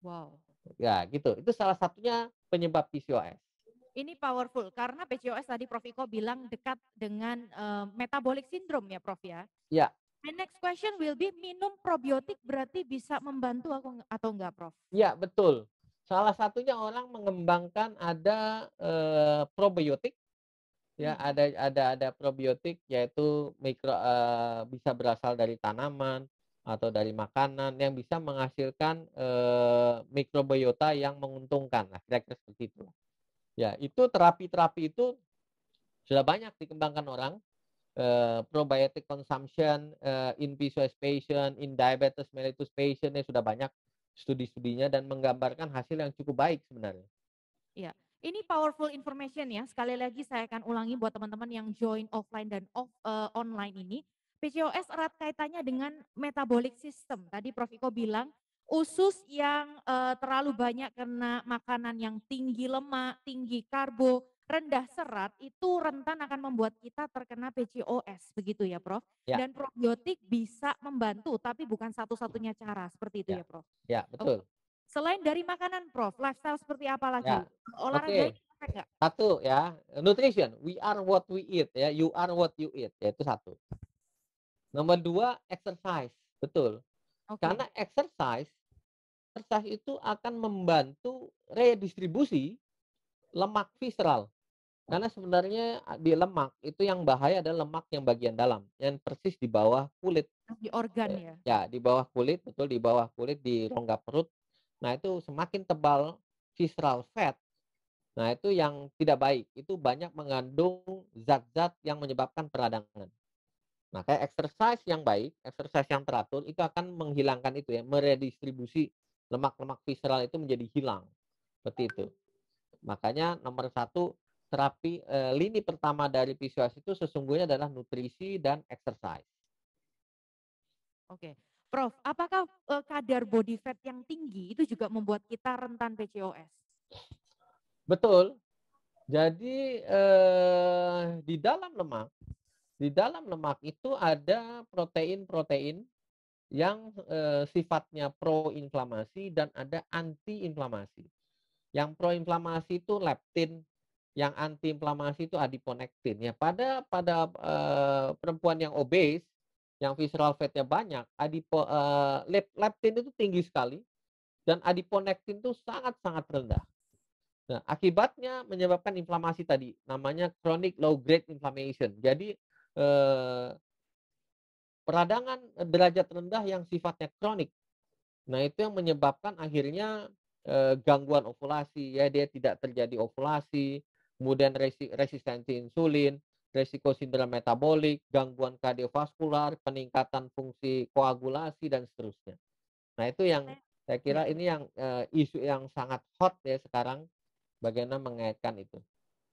Wow. Ya, gitu. Itu salah satunya penyebab PCOS. Ini powerful karena PCOS tadi Prof Iko bilang dekat dengan metabolic syndrome ya, Prof ya. Ya. My next question will be, minum probiotik berarti bisa membantu aku atau enggak, Prof? Ya, betul. Salah satunya orang mengembangkan ada probiotik. Ya, ada probiotik yaitu bisa berasal dari tanaman atau dari makanan yang bisa menghasilkan mikrobiota yang menguntungkan. Nah, kira-kira seperti itu. Ya, itu terapi-terapi itu sudah banyak dikembangkan orang. Probiotic consumption in PCOS patient, in diabetes mellitus patient sudah banyak studi-studinya dan menggambarkan hasil yang cukup baik sebenarnya. Iya, ini powerful information ya. Sekali lagi saya akan ulangi buat teman-teman yang join offline dan online ini. PCOS erat kaitannya dengan metabolic system. Tadi Prof Iko bilang usus yang terlalu banyak karena makanan yang tinggi lemak, tinggi karbo, rendah serat itu rentan akan membuat kita terkena PCOS, begitu ya Prof? Ya. Dan probiotik bisa membantu tapi bukan satu-satunya cara, seperti itu Ya. ya Prof? Ya, betul. Selain dari makanan Prof, lifestyle seperti apa lagi? Ya. Olahraga Oke. ini efek nggak? Satu ya, nutrition. We are what we eat ya. You are what you eat. Ya, itu satu. Nomor 2, exercise. Betul. Oke. Karena exercise itu akan membantu redistribusi lemak visceral. Karena sebenarnya di lemak itu yang bahaya adalah lemak yang bagian dalam, yang persis di bawah kulit. Di organ ya? Ya, di bawah kulit, betul, di bawah kulit, di rongga perut. Nah, itu semakin tebal visceral fat. Nah, itu yang tidak baik. Itu banyak mengandung zat-zat yang menyebabkan peradangan. Nah, kayak exercise yang baik, exercise yang teratur, itu akan menghilangkan itu ya, meredistribusi lemak-lemak visceral itu menjadi hilang. Seperti itu. Makanya nomor 1, terapi lini pertama dari PCOS itu sesungguhnya adalah nutrisi dan exercise. Oke. Prof, apakah kadar body fat yang tinggi itu juga membuat kita rentan PCOS? Betul. Jadi di dalam lemak itu ada protein-protein yang sifatnya proinflamasi dan ada antiinflamasi. Yang proinflamasi itu leptin, yang antiinflamasi itu adiponektin. Ya, pada perempuan yang obes, yang visceral fatnya banyak, leptin itu tinggi sekali dan adiponektin itu sangat-sangat rendah. Nah, akibatnya menyebabkan inflamasi tadi, namanya chronic low grade inflammation. Jadi eh, peradangan derajat rendah yang sifatnya kronik. Nah, itu yang menyebabkan akhirnya gangguan ovulasi, ya, dia tidak terjadi ovulasi, kemudian resistensi insulin, resiko sindrom metabolik, gangguan kardiovaskular, peningkatan fungsi koagulasi dan seterusnya. Nah, itu yang saya Ya. kira ini yang isu yang sangat hot ya sekarang, bagaimana mengaitkan itu.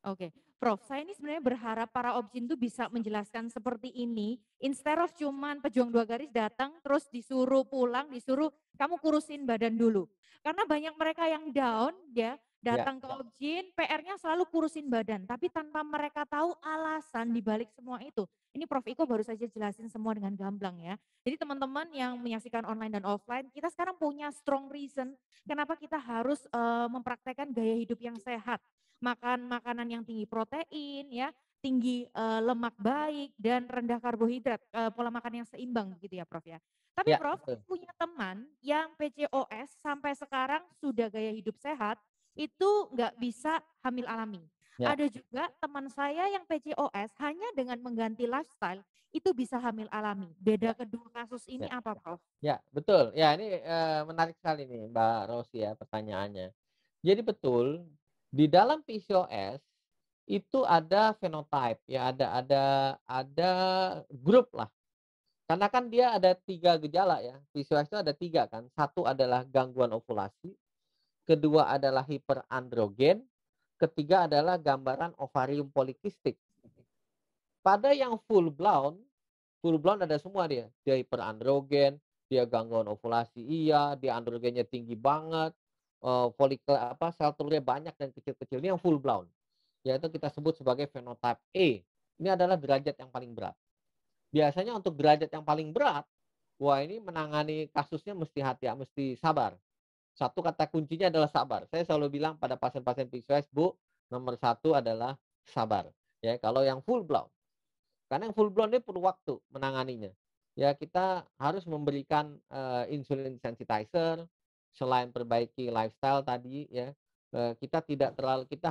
Oke, Prof, saya ini sebenarnya berharap para objin tuh bisa menjelaskan seperti ini, instead of cuman pejuang 2 garis datang terus disuruh pulang, disuruh kamu kurusin badan dulu. Karena banyak mereka yang down ya, Ya, datang ke objin, PR-nya selalu kurusin badan, tapi tanpa mereka tahu alasan dibalik semua itu. Ini Prof Iko baru saja jelasin semua dengan gamblang ya. Jadi teman-teman yang menyaksikan online dan offline, kita sekarang punya strong reason kenapa kita harus mempraktekkan gaya hidup yang sehat, makan makanan yang tinggi protein ya, tinggi lemak baik dan rendah karbohidrat, pola makan yang seimbang gitu ya Prof ya. Tapi ya, Prof, betul. punya teman yang PCOS sampai sekarang sudah gaya hidup sehat, itu nggak bisa hamil alami. Ya. Ada juga teman saya yang PCOS hanya dengan mengganti lifestyle itu bisa hamil alami. Beda Ya, kedua kasus ini ya. apa Prof? Ya, betul. Ya, ini menarik sekali nih Mbak Rosi ya pertanyaannya. Jadi betul, di dalam PCOS itu ada phenotype ya, ada grup lah. Karena kan dia ada 3 gejala ya. PCOS itu ada 3 kan. Satu adalah gangguan ovulasi, kedua adalah hiperandrogen, ketiga adalah gambaran ovarium polikistik. Pada yang full blown ada semua dia. Dia hiperandrogen, dia gangguan ovulasi iya, dia androgennya tinggi banget, folikel sel telurnya banyak dan kecil-kecil. Ini yang full blown. Yaitu kita sebut sebagai phenotype A. Ini adalah derajat yang paling berat. Biasanya untuk derajat yang paling berat, wah ini menangani kasusnya mesti sabar. Satu kata kuncinya adalah sabar. Saya selalu bilang pada pasien-pasien PCOS, Bu, nomor satu adalah sabar. Ya, kalau yang full blown. Karena yang full blown ini perlu waktu menanganinya. Ya, kita harus memberikan insulin sensitizer, selain perbaiki lifestyle tadi ya, kita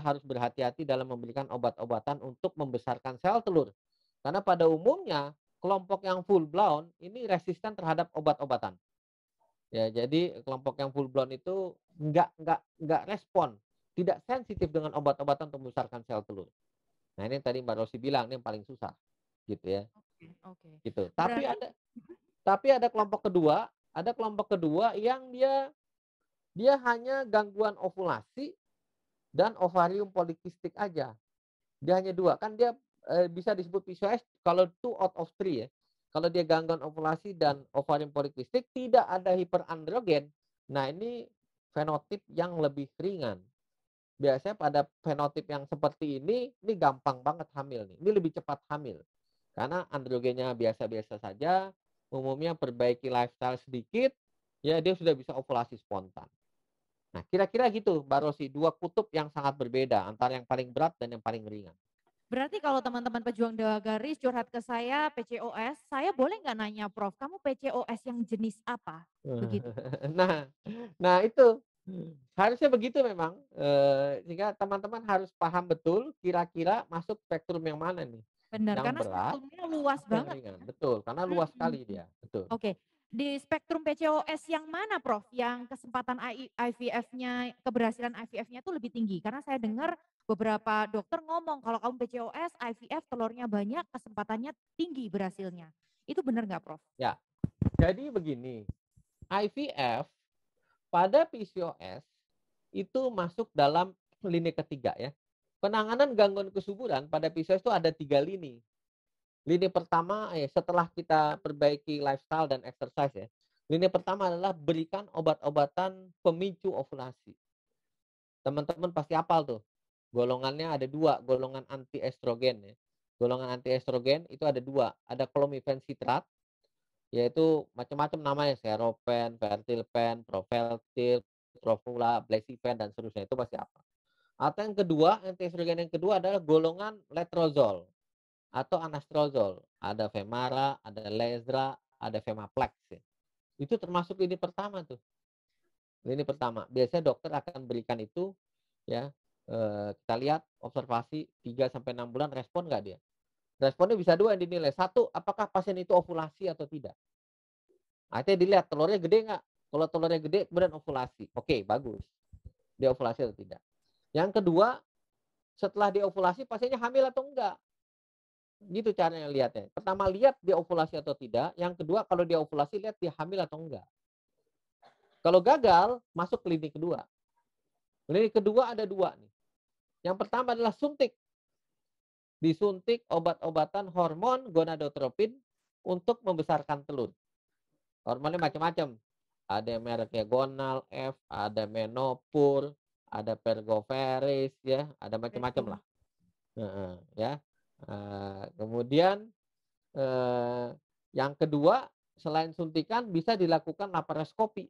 harus berhati-hati dalam memberikan obat-obatan untuk membesarkan sel telur. Karena pada umumnya kelompok yang full blown ini resisten terhadap obat-obatan. Ya, jadi kelompok yang full blown itu nggak respon, tidak sensitif dengan obat-obatan untuk membesarkan sel telur. Nah, ini tadi Mbak Rosi bilang ini yang paling susah gitu ya. Oke. Gitu. Berarti Tapi ada kelompok kedua yang dia hanya gangguan ovulasi dan ovarium polikistik aja. Dia hanya 2. Kan dia bisa disebut PCOS kalau 2 out of 3 ya. Kalau dia gangguan ovulasi dan ovarium polikistik tidak ada hiperandrogen. Nah, ini fenotip yang lebih ringan. Biasanya pada fenotip yang seperti ini gampang banget hamil nih. Ini lebih cepat hamil. Karena androgennya biasa-biasa saja, umumnya perbaiki lifestyle sedikit, ya dia sudah bisa ovulasi spontan. Nah, kira-kira gitu Mbak Rosi, 2 kutub yang sangat berbeda antara yang paling berat dan yang paling ringan. Berarti kalau teman-teman pejuang 2 garis curhat ke saya PCOS, saya boleh nggak nanya Prof, kamu PCOS yang jenis apa? Begitu. Nah, nah itu harusnya begitu memang, sehingga teman-teman harus paham betul kira-kira masuk spektrum yang mana nih, Benar, yang karena berat spektrumnya luas atau yang banget. ringan. Betul, karena luas Mhm. sekali dia, betul. Oke, di spektrum PCOS yang mana Prof? Yang kesempatan IVF-nya, keberhasilan IVF-nya itu lebih tinggi? Karena saya dengar beberapa dokter ngomong kalau kamu PCOS, IVF telurnya banyak, kesempatannya tinggi berhasilnya. Itu benar nggak Prof? Ya, jadi begini, IVF pada PCOS itu masuk dalam lini ketiga ya. Penanganan gangguan kesuburan pada PCOS itu ada 3 lini. Lini pertama setelah kita perbaiki lifestyle dan exercise ya. Lini pertama adalah berikan obat-obatan pemicu ovulasi. Teman-teman pasti hafal tuh. Golongannya ada 2, golongan anti estrogen ya. Golongan anti estrogen itu ada 2, ada clomiphene citrat, yaitu macam-macam namanya, Seropen, Fertilpen, Proveltil, Profula, Blazifen, dan seterusnya. Itu pasti apa. Atau yang kedua, anti estrogen yang kedua adalah golongan letrozol atau anastrozol. Ada Femara, ada Lezra, ada Femaplex ya. Itu termasuk lini pertama tuh. Lini pertama. Biasanya dokter akan berikan itu ya. Kita lihat observasi 3 sampai 6 bulan respon nggak dia. Responnya bisa 2 yang dinilai. 1, apakah pasien itu ovulasi atau tidak. Artinya dilihat telurnya gede nggak. Kalau telurnya gede kemudian ovulasi. Oke, bagus. Dia ovulasi atau tidak. Yang kedua, setelah dia ovulasi pasiennya hamil atau enggak. Gitu caranya lihatnya. Pertama lihat dia ovulasi atau tidak. Yang kedua kalau dia ovulasi lihat dia hamil atau enggak. Kalau gagal masuk ke lini kedua. Lini kedua ada 2 nih. Yang pertama adalah suntik. Disuntik obat-obatan hormon gonadotropin untuk membesarkan telur. Hormonnya macam-macam. Ada yang mereknya Gonal F, ada Menopur, ada Pergoveris ya, ada macam-macam lah. Ya. Kemudian yang kedua selain suntikan bisa dilakukan laparoskopi,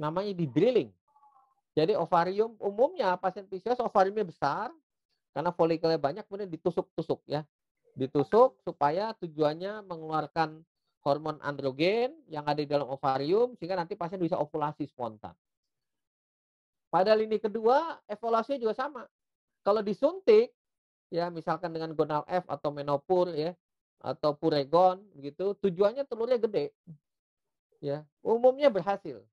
namanya di drilling. Jadi ovarium umumnya pasien PCOS ovariumnya besar karena folikelnya banyak, kemudian ditusuk-tusuk ya, ditusuk supaya tujuannya mengeluarkan hormon androgen yang ada di dalam ovarium sehingga nanti pasien bisa ovulasi spontan. Pada lini kedua evaluasinya juga sama. Kalau disuntik ya misalkan dengan Gonal F atau Menopur ya atau Puregon gitu, tujuannya telurnya gede. Ya, umumnya berhasil.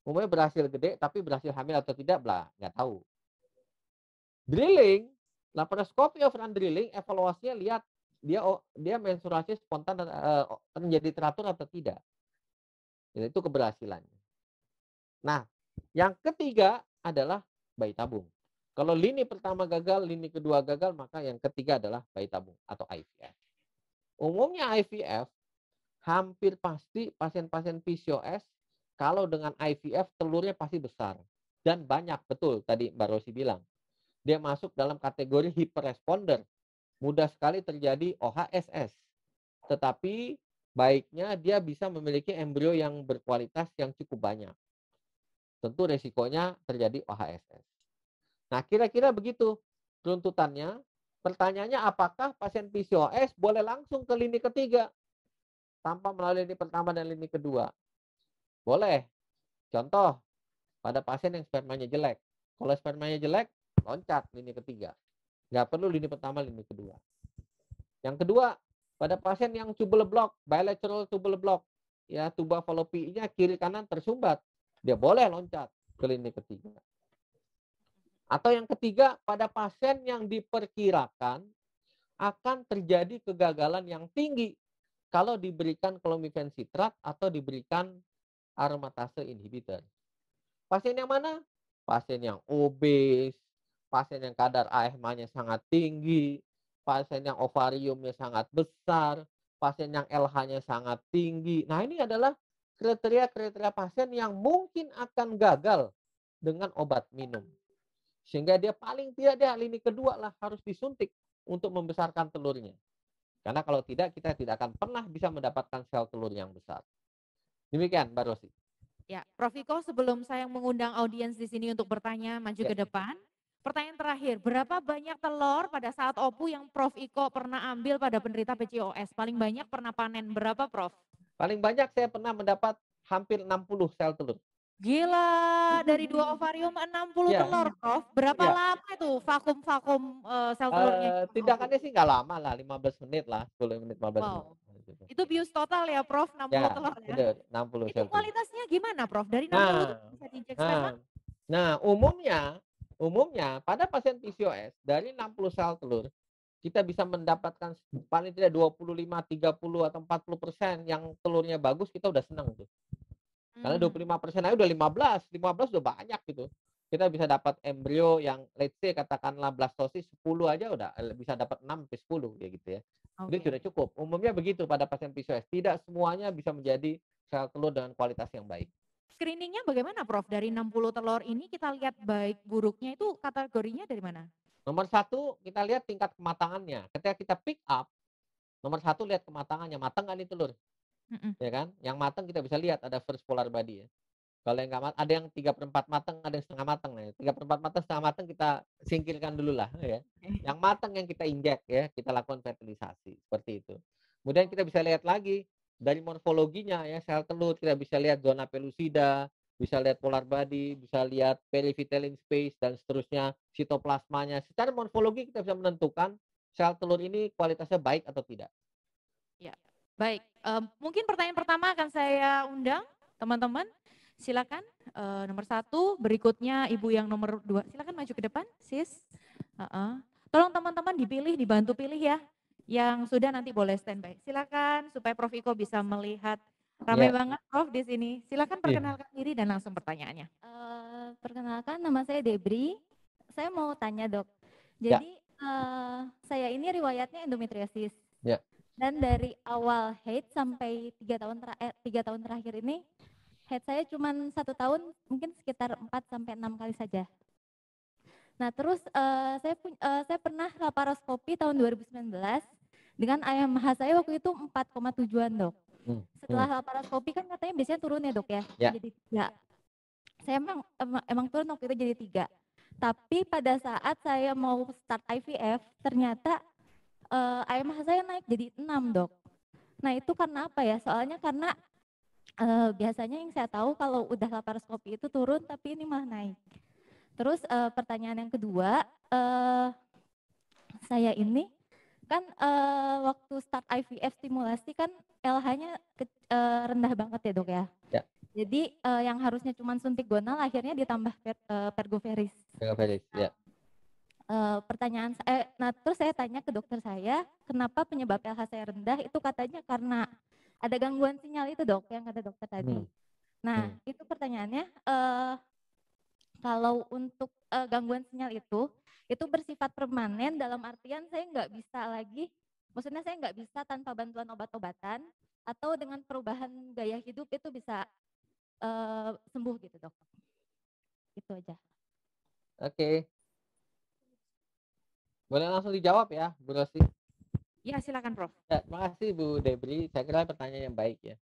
Umumnya berhasil gede, tapi berhasil hamil atau tidak bla nggak tahu. Drilling, laparoscopy of drilling, evaluasinya lihat dia menstruasi spontan menjadi teratur atau tidak. Itu keberhasilannya. Nah, yang ketiga adalah bayi tabung. Kalau lini pertama gagal, lini kedua gagal, maka yang ketiga adalah bayi tabung atau IVF. Umumnya IVF hampir pasti pasien-pasien PCOS kalau dengan IVF telurnya pasti besar dan banyak, betul tadi Mbak Rosi bilang. Dia masuk dalam kategori hyperresponder. Mudah sekali terjadi OHSS. Tetapi baiknya dia bisa memiliki embrio yang berkualitas yang cukup banyak. Tentu resikonya terjadi OHSS. Nah, kira-kira begitu runtutannya. Pertanyaannya, apakah pasien PCOS boleh langsung ke lini ketiga tanpa melalui lini pertama dan lini kedua? Boleh. Contoh, pada pasien yang spermanya jelek. Kalau spermanya jelek, loncat lini ketiga. Nggak perlu lini pertama, lini kedua. Yang kedua, pada pasien yang tubal block, bilateral tubal block, ya tuba fallopinya kiri kanan tersumbat, dia boleh loncat ke lini ketiga. Atau yang ketiga, pada pasien yang diperkirakan akan terjadi kegagalan yang tinggi kalau diberikan clomiphene citrat atau diberikan aromatase inhibitor. Pasien yang mana? Pasien yang obes, pasien yang kadar AHMA-nya sangat tinggi, pasien yang ovariumnya sangat besar, pasien yang LH-nya sangat tinggi. Nah, ini adalah kriteria-kriteria pasien yang mungkin akan gagal dengan obat minum. Sehingga dia paling tidak dia lini kedua lah harus disuntik untuk membesarkan telurnya. Karena kalau tidak, kita tidak akan pernah bisa mendapatkan sel telur yang besar. Demikian, Mbak Rosi. Ya, Prof. Iko, sebelum saya mengundang audiens di sini untuk bertanya maju ke depan, pertanyaan terakhir, berapa banyak telur pada saat OPU yang Prof. Iko pernah ambil pada penderita PCOS? Paling banyak pernah panen berapa, Prof? Paling banyak saya pernah mendapat hampir 60 sel telur. Gila, dari 2 ovarium 60 telur, Prof. Berapa lama itu vakum-vakum sel telurnya? Tindakannya sih nggak lama lah, 15 menit lah, 10 menit, 15 menit. Itu bius total ya, Prof, 60 telur ya? Benar, 60 itu kualitasnya gimana, Prof? Dari 60 itu bisa dicek sperma? Nah, umumnya pada pasien PCOS dari 60 sel telur kita bisa mendapatkan paling tidak 25, 30 atau 40% yang telurnya bagus, kita udah senang tuh. Karena 25% aja udah 15 udah banyak gitu. kita bisa dapat embrio yang let's say katakanlah blastosis 10 aja udah bisa dapat 6 sampai 10 ya gitu ya. Itu Oke. sudah cukup. Umumnya begitu pada pasien PCOS. Tidak semuanya bisa menjadi sel telur dengan kualitas yang baik. Screeningnya bagaimana Prof? Dari 60 telur ini kita lihat baik buruknya itu kategorinya dari mana? Nomor satu, kita lihat tingkat kematangannya. Ketika kita pick up, nomor satu lihat kematangannya. Matang nggak nih telur? Mhm. Ya kan? Yang matang kita bisa lihat ada first polar body ya. Kalau yang nggak ada yang 3/4 matang, ada yang setengah matang. Nah, 3/4 matang, setengah matang kita singkirkan dulu lah ya. Yang matang yang kita injek ya, kita lakukan fertilisasi seperti itu. Kemudian kita bisa lihat lagi dari morfologinya ya, sel telur kita bisa lihat zona pellucida, bisa lihat polar body, bisa lihat perivitelin space dan seterusnya, sitoplasmanya. Secara morfologi kita bisa menentukan sel telur ini kualitasnya baik atau tidak. Ya, baik. Mungkin pertanyaan pertama akan saya undang teman-teman. Silakan nomor 1, berikutnya ibu yang nomor 2. Silakan maju ke depan, sis. Tolong teman-teman dipilih, dibantu pilih ya. Yang sudah nanti boleh standby. Silakan supaya Prof Iko bisa melihat. Ramai Ya, banget Prof di sini. Silakan iya. perkenalkan diri dan langsung pertanyaannya. Perkenalkan, nama saya Debri. Saya mau tanya dok. Ya. Jadi saya ini riwayatnya endometriosis. Ya. Dan dari awal haid sampai 3 tahun terakhir ini haid saya cuma 1 tahun, mungkin sekitar 4 sampai 6 kali saja. Nah terus saya pernah laparoskopi tahun 2019 dengan AMH saya waktu itu 4,7-an dok. Setelah laparoskopi kan katanya biasanya turun ya dok ya, Ya. jadi 3. Saya emang turun waktu itu jadi 3. Tapi pada saat saya mau start IVF, ternyata AMH saya naik jadi 6 dok. Nah itu karena apa ya? Soalnya karena biasanya yang saya tahu kalau udah laparoskopi itu turun, tapi ini malah naik. Terus pertanyaan yang kedua, saya ini kan waktu start IVF stimulasi kan LH-nya rendah banget ya dok ya. Ya. Jadi yang harusnya cuma suntik gonal akhirnya ditambah pergoveris. Pergoveris, ya. Pertanyaan nah terus saya tanya ke dokter saya, kenapa penyebab LH saya rendah? Itu katanya karena ada gangguan sinyal itu dok, yang kata dokter tadi. Nah itu pertanyaannya, kalau untuk gangguan sinyal itu bersifat permanen dalam artian saya nggak bisa lagi, maksudnya saya nggak bisa tanpa bantuan obat-obatan atau dengan perubahan gaya hidup itu bisa sembuh gitu dok. Itu aja. Oke. Boleh langsung dijawab ya, Bu Rosi? Ya, silakan Prof. Ya, terima kasih Bu Debri. Saya kira pertanyaan yang baik ya.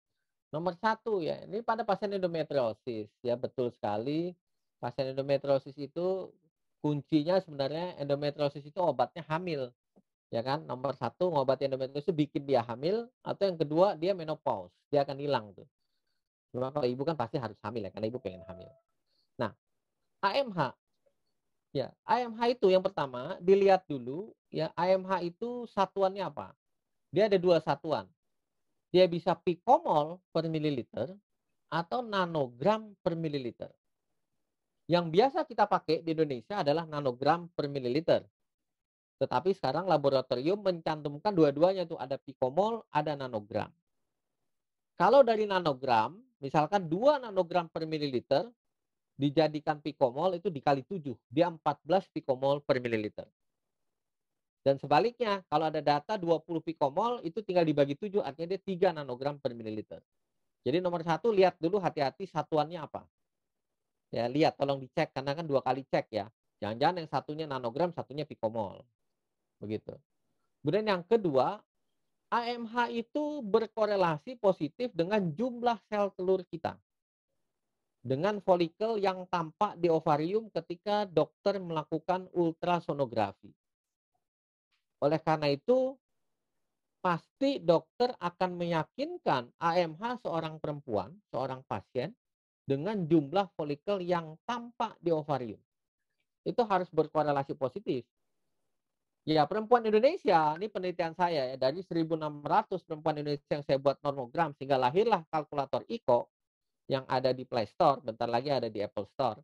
Nomor 1 ya, ini pada pasien endometriosis ya, betul sekali. Pasien endometriosis itu kuncinya sebenarnya endometriosis itu obatnya hamil. Ya kan? Nomor 1 ngobati endometriosis bikin dia hamil, atau yang kedua dia menopause, dia akan hilang tuh. Cuma kalau ibu kan pasti harus hamil ya, karena ibu pengen hamil. Nah, AMH. Ya, AMH itu yang pertama dilihat dulu ya, AMH itu satuannya apa? Dia ada 2 satuan. Dia bisa pikomol per mililiter atau nanogram per mililiter. Yang biasa kita pakai di Indonesia adalah nanogram per mililiter. Tetapi sekarang laboratorium mencantumkan dua-duanya tuh, ada pikomol, ada nanogram. Kalau dari nanogram, misalkan 2 nanogram per mililiter, dijadikan pikomol itu dikali 7, dia 14 pikomol per mililiter. Dan sebaliknya, kalau ada data 20 pikomol, itu tinggal dibagi 7, artinya dia 3 nanogram per mililiter. Jadi nomor 1, lihat dulu hati-hati satuannya apa. Ya, lihat, tolong dicek, karena kan 2 kali cek ya. Jangan-jangan yang satunya nanogram, satunya pikomol. Begitu. Kemudian yang kedua, AMH itu berkorelasi positif dengan jumlah sel telur kita. Dengan folikel yang tampak di ovarium ketika dokter melakukan ultrasonografi. Oleh karena itu, pasti dokter akan meyakinkan AMH seorang perempuan, seorang pasien, dengan jumlah folikel yang tampak di ovarium. Itu harus berkorelasi positif. Ya, perempuan Indonesia, ini penelitian saya ya, dari 1.600 perempuan Indonesia yang saya buat normogram, sehingga lahirlah kalkulator IKO yang ada di Play Store, bentar lagi ada di Apple Store.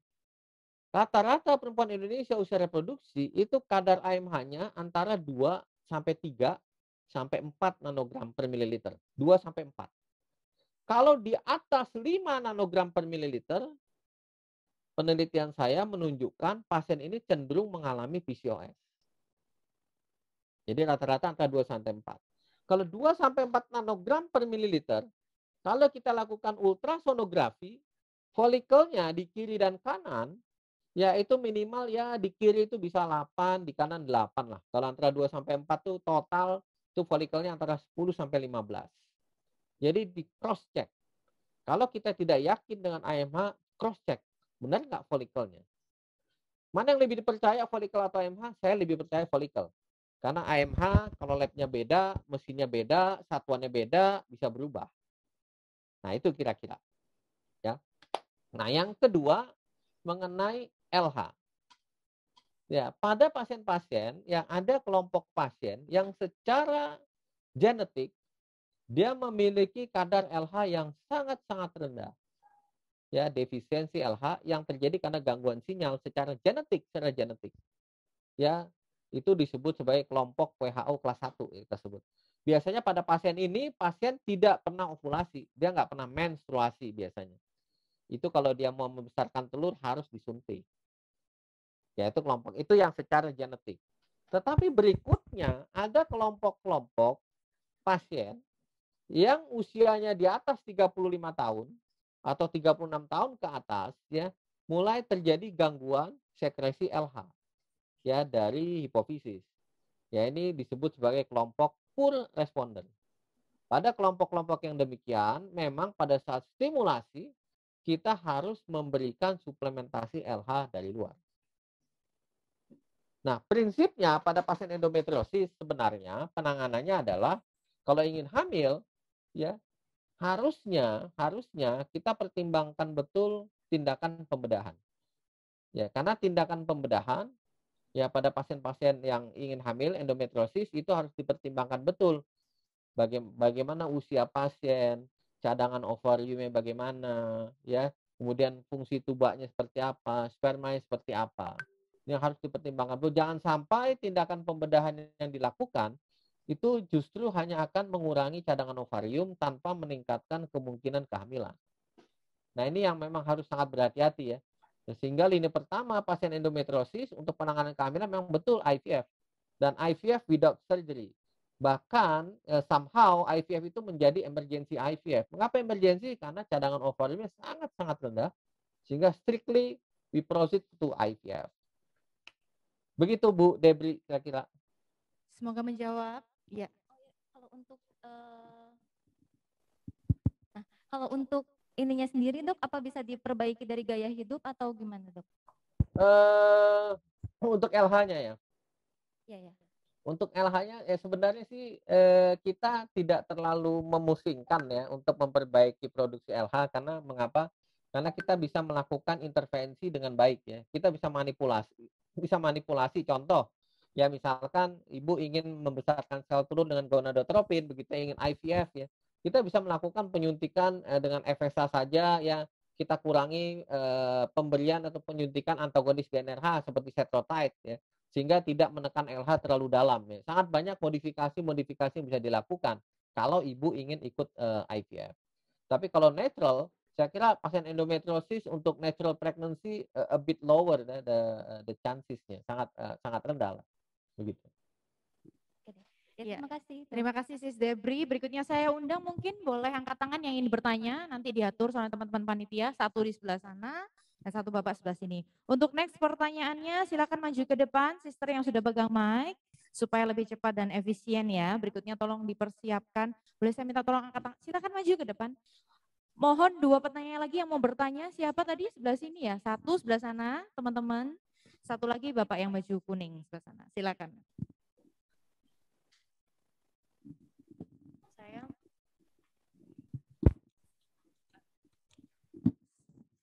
Rata-rata perempuan Indonesia usia reproduksi itu kadar AMH-nya antara 2 sampai 3 sampai 4 nanogram per mililiter. 2 sampai 4. Kalau di atas 5 nanogram per mililiter, penelitian saya menunjukkan pasien ini cenderung mengalami PCOS. Jadi rata-rata antara 2 sampai 4. Kalau 2 sampai 4 nanogram per mililiter, kalau kita lakukan ultrasonografi, folikelnya di kiri dan kanan, ya itu minimal ya di kiri itu bisa 8, di kanan 8 lah. Kalau antara 2 sampai 4 tuh total itu folikelnya antara 10 sampai 15. Jadi di cross check. Kalau kita tidak yakin dengan AMH, cross check. Benar nggak folikelnya? Mana yang lebih dipercaya, folikel atau AMH? Saya lebih percaya folikel. Karena AMH kalau labnya beda, mesinnya beda, satuannya beda, bisa berubah. Nah itu kira-kira. Ya. Nah yang kedua mengenai LH. Ya, pada pasien-pasien yang ada kelompok pasien yang secara genetik dia memiliki kadar LH yang sangat-sangat rendah. Ya, defisiensi LH yang terjadi karena gangguan sinyal secara genetik. Ya, itu disebut sebagai kelompok WHO kelas 1 ya, kita sebut. Biasanya pada pasien ini, pasien tidak pernah ovulasi, dia nggak pernah menstruasi biasanya. Itu kalau dia mau membesarkan telur harus disuntik. Ya, itu kelompok itu yang secara genetik. Tetapi berikutnya ada kelompok-kelompok pasien yang usianya di atas 35 tahun atau 36 tahun ke atas ya, mulai terjadi gangguan sekresi LH ya dari hipofisis. Ya ini disebut sebagai kelompok poor responder. Pada kelompok-kelompok yang demikian, memang pada saat stimulasi kita harus memberikan suplementasi LH dari luar. Nah, prinsipnya pada pasien endometriosis sebenarnya penanganannya adalah kalau ingin hamil ya harusnya kita pertimbangkan betul tindakan pembedahan. Ya, karena tindakan pembedahan ya pada pasien-pasien yang ingin hamil endometriosis itu harus dipertimbangkan betul. Bagaimana usia pasien, cadangan ovariumnya bagaimana, ya, kemudian fungsi tubaknya seperti apa, spermanya seperti apa. Yang harus dipertimbangkan. Jangan sampai tindakan pembedahan yang dilakukan itu justru hanya akan mengurangi cadangan ovarium tanpa meningkatkan kemungkinan kehamilan. Nah ini yang memang harus sangat berhati-hati ya. Sehingga lini pertama pasien endometriosis untuk penanganan kehamilan memang betul IVF. Dan IVF without surgery. Bahkan somehow IVF itu menjadi emergency IVF. Mengapa emergency? Karena cadangan ovariumnya sangat-sangat rendah. Sehingga strictly we proceed to IVF. Begitu Bu Debri kira-kira. Semoga menjawab. Ya. Kalau untuk kalau untuk ininya sendiri dok, apa bisa diperbaiki dari gaya hidup atau gimana dok? Untuk LH-nya ya. Iya ya. Untuk LH-nya ya sebenarnya sih kita tidak terlalu memusingkan ya untuk memperbaiki produksi LH karena mengapa? Karena kita bisa melakukan intervensi dengan baik ya. Kita bisa manipulasi contoh ya misalkan ibu ingin membesarkan sel telur dengan gonadotropin begitu ingin IVF ya. Kita bisa melakukan penyuntikan dengan FSH saja ya. Kita kurangi pemberian atau penyuntikan antagonis GnRH seperti Cetrotide ya sehingga tidak menekan LH terlalu dalam ya. Sangat banyak modifikasi yang bisa dilakukan kalau ibu ingin ikut IVF. Tapi kalau natural, saya kira pasien endometriosis untuk natural pregnancy a bit lower the chances-nya sangat rendah lah. Begitu. Ya, Ya. terima kasih. Terima kasih Sis Debri. Berikutnya saya undang mungkin boleh angkat tangan yang ingin bertanya. Nanti diatur sama teman-teman panitia. Satu di sebelah sana dan satu bapak sebelah sini. Untuk next pertanyaannya silakan maju ke depan. Sister yang sudah pegang mic. Supaya lebih cepat dan efisien ya. Berikutnya tolong dipersiapkan. Boleh saya minta tolong angkat tangan. Silakan maju ke depan. Mohon 2 pertanyaan lagi yang mau bertanya. Siapa tadi sebelah sini ya? Satu sebelah sana teman-teman. Satu lagi bapak yang baju kuning sebelah sana. Silakan.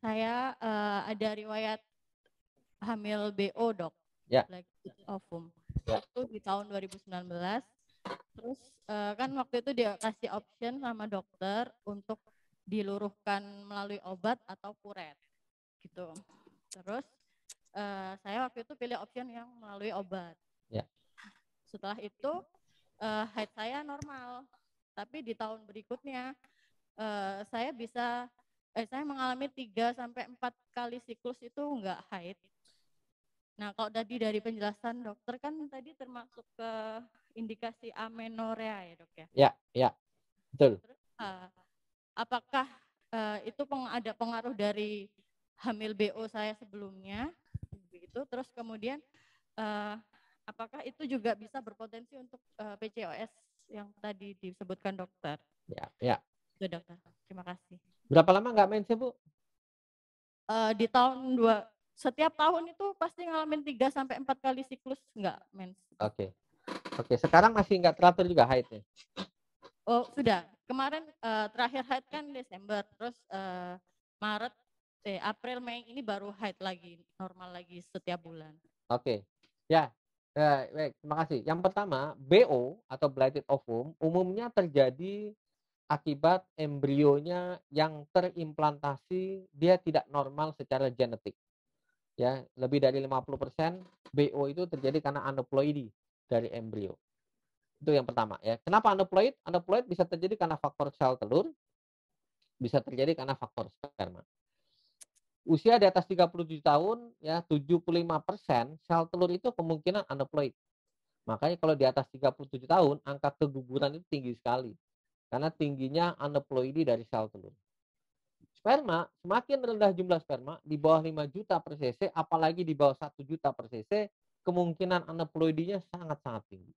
Saya ada riwayat hamil BO dok, Ya. like ovum. Ya. Itu di tahun 2019. Terus kan waktu itu dia kasih option sama dokter untuk diluruhkan melalui obat atau kuret, gitu. Terus saya waktu itu pilih option yang melalui obat. Ya. Setelah itu haid saya normal, tapi di tahun berikutnya saya bisa saya mengalami 3 sampai 4 kali siklus itu enggak haid. Nah, kalau tadi dari penjelasan dokter kan tadi termasuk ke indikasi amenorea ya, Dok ya. Ya, betul. Terus apakah itu ada pengaruh dari hamil BO saya sebelumnya begitu? Terus kemudian apakah itu juga bisa berpotensi untuk PCOS yang tadi disebutkan dokter? Ya. Itu dokter. Terima kasih. Berapa lama nggak mens, Bu? Di tahun setiap tahun itu pasti ngalamin 3 sampai 4 kali siklus nggak mens. Oke. Sekarang masih nggak teratur juga haidnya? Oh, sudah. Kemarin terakhir haid kan Desember, terus Maret, April, Mei ini baru haid lagi, normal lagi setiap bulan. Oke. Ya. Baik, terima kasih. Yang pertama, BO atau blighted ovum umumnya terjadi akibat embrionya yang terimplantasi dia tidak normal secara genetik. Ya, lebih dari 50% BO itu terjadi karena aneuploidi dari embrio. Itu yang pertama ya. Kenapa aneuploid? Aneuploid bisa terjadi karena faktor sel telur, bisa terjadi karena faktor sperma. Usia di atas 37 tahun ya 75% sel telur itu kemungkinan aneuploid. Makanya kalau di atas 37 tahun angka keguguran itu tinggi sekali. Karena tingginya aneuploidi dari sel telur. Sperma, semakin rendah jumlah sperma, di bawah 5 juta per cc, apalagi di bawah 1 juta per cc, kemungkinan aneuploidinya sangat-sangat tinggi.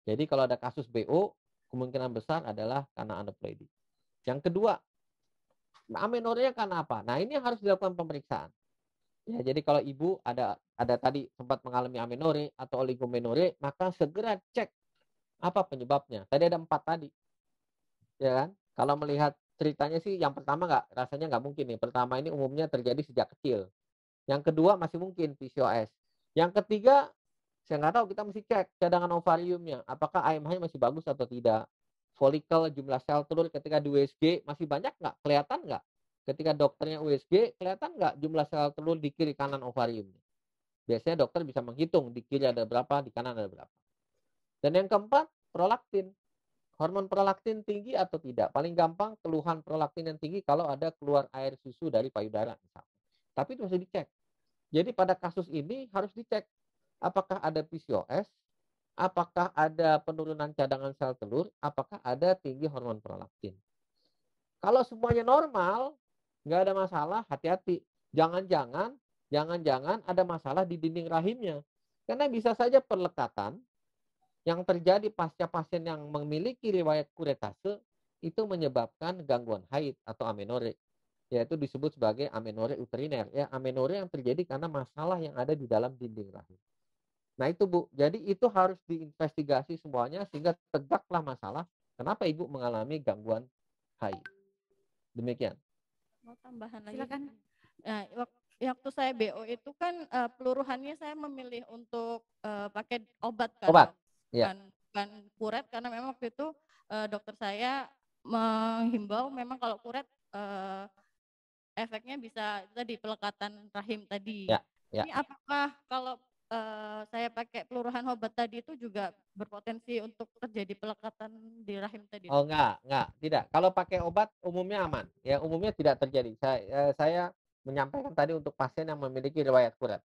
Jadi kalau ada kasus BO, kemungkinan besar adalah karena aneuploidi. Yang kedua, amenorea karena apa? Nah, ini harus dilakukan pemeriksaan. Ya, jadi kalau ibu ada tadi sempat mengalami amenore atau oligomenore, maka segera cek apa penyebabnya. Tadi ada 4 tadi. Ya kan? Kalau melihat ceritanya sih yang pertama rasanya nggak mungkin nih. Pertama ini umumnya terjadi sejak kecil. Yang kedua masih mungkin PCOS. Yang ketiga saya nggak tahu, kita mesti cek cadangan ovariumnya. Apakah AMH-nya masih bagus atau tidak. Folikel, jumlah sel telur ketika di USG masih banyak nggak? Kelihatan nggak? Ketika dokternya USG, kelihatan nggak jumlah sel telur di kiri kanan ovariumnya? Biasanya dokter bisa menghitung di kiri ada berapa, di kanan ada berapa. Dan yang keempat, prolaktin. Hormon prolaktin tinggi atau tidak? Paling gampang keluhan prolaktin yang tinggi kalau ada keluar air susu dari payudara misalnya. Tapi itu harus dicek. Jadi pada kasus ini harus dicek apakah ada PCOS, apakah ada penurunan cadangan sel telur, apakah ada tinggi hormon prolaktin. Kalau semuanya normal, nggak ada masalah, hati-hati. Jangan-jangan ada masalah di dinding rahimnya. Karena bisa saja perlekatan yang terjadi pasca pasien yang memiliki riwayat kuretase itu menyebabkan gangguan haid atau amenore, yaitu disebut sebagai amenore uteriner. Ya, amenore yang terjadi karena masalah yang ada di dalam dinding rahim. Nah itu Bu, jadi itu harus diinvestigasi semuanya sehingga tegaklah masalah kenapa Ibu mengalami gangguan haid. Demikian. Mau tambahan lagi? Silakan. Nah, waktu saya BO itu kan peluruhannya saya memilih untuk pakai obat kan. Obat. Ya. Bukan kuret karena memang waktu itu dokter saya menghimbau memang kalau kuret efeknya bisa tadi pelekatan rahim tadi. Ya. Ini apakah kalau saya pakai peluruhan obat tadi itu juga berpotensi untuk terjadi pelekatan di rahim tadi? Oh enggak, tidak. Kalau pakai obat umumnya aman. Ya, umumnya tidak terjadi. Saya menyampaikan tadi untuk pasien yang memiliki riwayat kuret.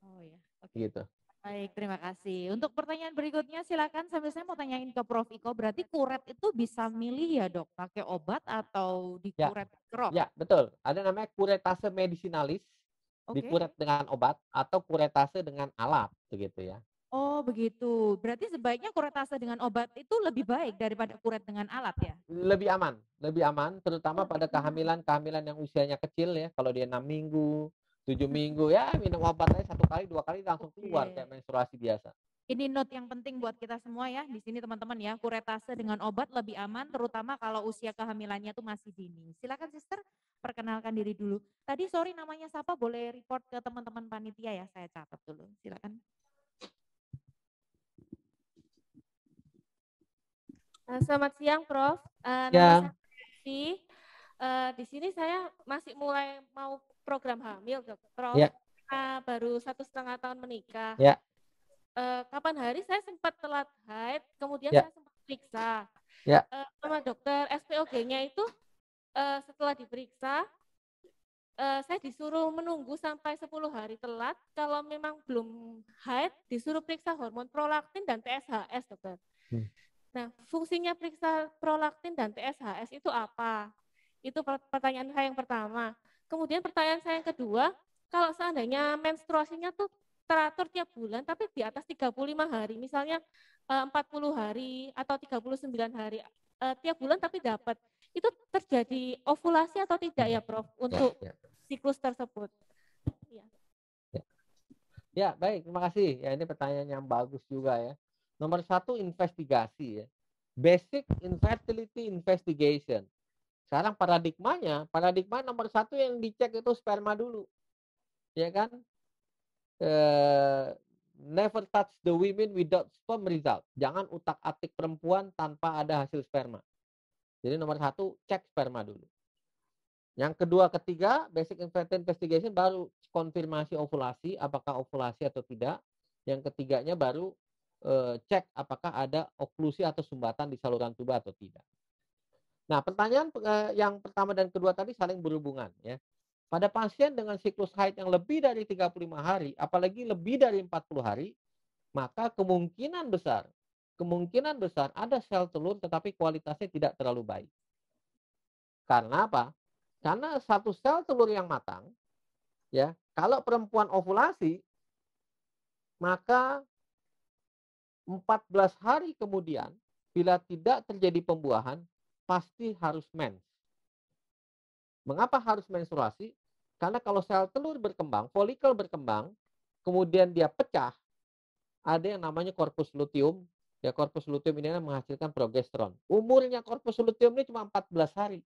Oh ya. Okay. Gitu. Baik, terima kasih. Untuk pertanyaan berikutnya silakan, sambil saya mau tanyain ke Prof. Iko, berarti kuret itu bisa milih ya dok, pakai obat atau dikuret kerok? Ya, betul. Ada namanya kuretase medicinalis, dikuret dengan obat atau kuretase dengan alat, begitu ya. Oh begitu, berarti sebaiknya kuretase dengan obat itu lebih baik daripada kuret dengan alat ya? Lebih aman, terutama pada kehamilan yang usianya kecil ya. Kalau dia 6 minggu, 7 minggu ya minum obat aja 1 kali 2 kali langsung keluar kayak menstruasi biasa. Ini note yang penting buat kita semua ya di sini teman-teman ya, kuretase dengan obat lebih aman terutama kalau usia kehamilannya tuh masih dini. Silakan Sister, perkenalkan diri dulu. Tadi sorry namanya siapa, boleh report ke teman-teman panitia ya, saya catat dulu. Silakan. Selamat siang Prof. Ya. Nama saya Devi. Di sini saya masih mulai mau program hamil, Prof. Ya. Baru 1,5 tahun menikah. Ya. Kapan hari saya sempat telat haid, kemudian Ya. saya sempat periksa Ya. sama dokter, SPOG-nya itu setelah diperiksa, saya disuruh menunggu sampai 10 hari telat. Kalau memang belum haid, disuruh periksa hormon prolaktin dan TSHS, dokter. Nah, fungsinya periksa prolaktin dan TSHS itu apa? Itu pertanyaan saya yang pertama. Kemudian pertanyaan saya yang kedua, kalau seandainya menstruasinya tuh teratur tiap bulan, tapi di atas 35 hari, misalnya 40 hari atau 39 hari, tiap bulan tapi dapat, itu terjadi ovulasi atau tidak ya, Prof, untuk siklus tersebut? Ya, baik, terima kasih. Ya, ini pertanyaan yang bagus juga ya. Nomor 1, investigasi ya. Basic infertility investigation. Sekarang paradigma nomor 1 yang dicek itu sperma dulu. Ya kan? Never touch the women without sperm result. Jangan utak-atik perempuan tanpa ada hasil sperma. Jadi nomor 1, cek sperma dulu. Yang kedua, ketiga, basic infertility investigation baru konfirmasi ovulasi, apakah ovulasi atau tidak. Yang ketiganya baru cek apakah ada oklusi atau sumbatan di saluran tuba atau tidak. Nah, pertanyaan yang pertama dan kedua tadi saling berhubungan ya. Pada pasien dengan siklus haid yang lebih dari 35 hari, apalagi lebih dari 40 hari, maka kemungkinan besar ada sel telur tetapi kualitasnya tidak terlalu baik. Karena apa? Karena satu sel telur yang matang, ya, kalau perempuan ovulasi, maka 14 hari kemudian, bila tidak terjadi pembuahan, pasti harus mens. Mengapa harus menstruasi? Karena kalau sel telur berkembang, folikel berkembang, kemudian dia pecah, ada yang namanya corpus luteum. Ya, corpus luteum ini menghasilkan progesteron. Umurnya corpus luteum ini cuma 14 hari.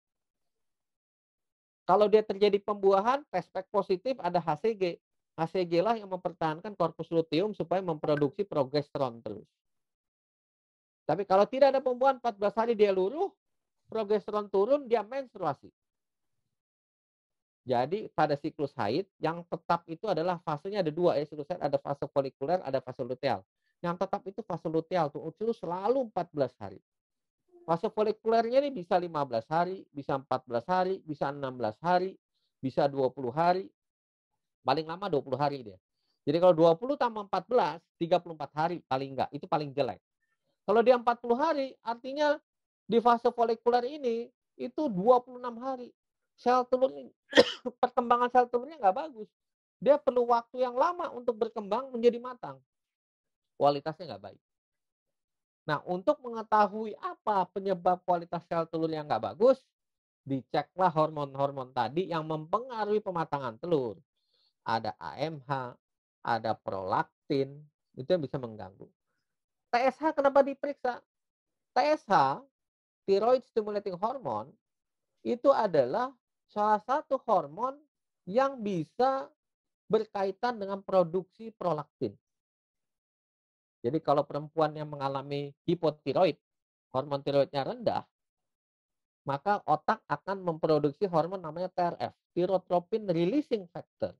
Kalau dia terjadi pembuahan, tespek positif ada HCG. HCG lah yang mempertahankan corpus luteum supaya memproduksi progesteron terus. Tapi kalau tidak ada pembuahan, 14 hari dia luruh, progesteron turun, dia menstruasi. Jadi pada siklus haid yang tetap itu adalah fasenya ada 2 ya, siklus haid ada fase folikuler, ada fase luteal. Yang tetap itu fase luteal tuh itu selalu 14 hari. Fase folikulernya ini bisa 15 hari, bisa 14 hari, bisa 16 hari, bisa 20 hari. Paling lama 20 hari dia. Jadi kalau 20 tambah 14, 34 hari paling enggak, itu paling jelek. Kalau dia 40 hari, artinya di fase folikuler ini itu 26 hari. Sel telur perkembangan sel telurnya nggak bagus. Dia perlu waktu yang lama untuk berkembang menjadi matang. Kualitasnya nggak baik. Nah, untuk mengetahui apa penyebab kualitas sel telur yang nggak bagus, diceklah hormon-hormon tadi yang mempengaruhi pematangan telur. Ada AMH, ada prolaktin, itu yang bisa mengganggu. TSH kenapa diperiksa? TSH, thyroid stimulating hormone, itu adalah salah satu hormon yang bisa berkaitan dengan produksi prolaktin. Jadi kalau perempuan yang mengalami hipotiroid, hormon tiroidnya rendah, maka otak akan memproduksi hormon namanya TRF, thyrotropin releasing factor,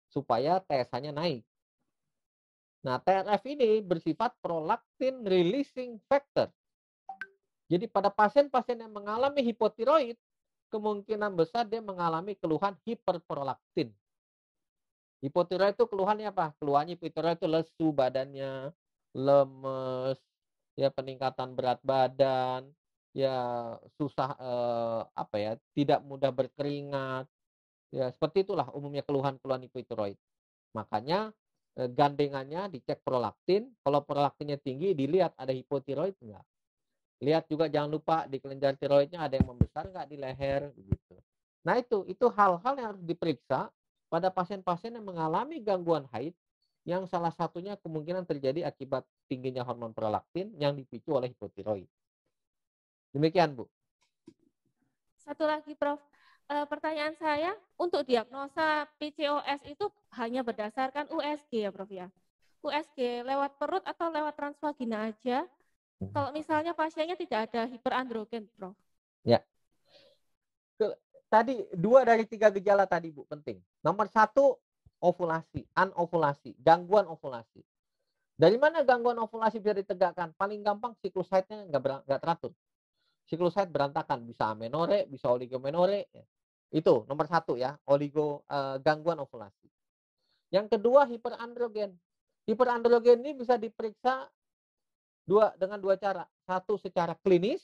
supaya TSH-nya naik. Nah, TRF ini bersifat prolaktin releasing factor. Jadi pada pasien-pasien yang mengalami hipotiroid, kemungkinan besar dia mengalami keluhan hiperprolaktin. Hipotiroid itu keluhannya apa? Keluhannya hipotiroid itu lesu badannya, lemes, ya peningkatan berat badan, ya susah tidak mudah berkeringat. Ya seperti itulah umumnya keluhan-keluhan hipotiroid. Makanya gandengannya dicek prolaktin, kalau prolaktinnya tinggi dilihat ada hipotiroid enggak. Lihat juga jangan lupa di kelenjar tiroidnya ada yang membesar nggak di leher gitu. Nah itu hal-hal yang harus diperiksa pada pasien-pasien yang mengalami gangguan haid yang salah satunya kemungkinan terjadi akibat tingginya hormon prolaktin yang dipicu oleh hipotiroid. Demikian Bu. Satu lagi Prof, pertanyaan saya untuk diagnosa PCOS itu hanya berdasarkan USG ya Prof ya? USG lewat perut atau lewat transvagina aja? Kalau misalnya pasiennya tidak ada hiperandrogen, Prof. Ya. Tadi 2 dari 3 gejala tadi, Bu, penting. Nomor 1, ovulasi, anovulasi, gangguan ovulasi. Dari mana gangguan ovulasi bisa ditegakkan? Paling gampang siklus haidnya nggak teratur. siklus haid berantakan, bisa amenore, bisa oligomenore. Itu nomor 1 ya, gangguan ovulasi. Yang kedua hiperandrogen. Hiperandrogen ini bisa diperiksa dengan dua cara. Satu secara klinis.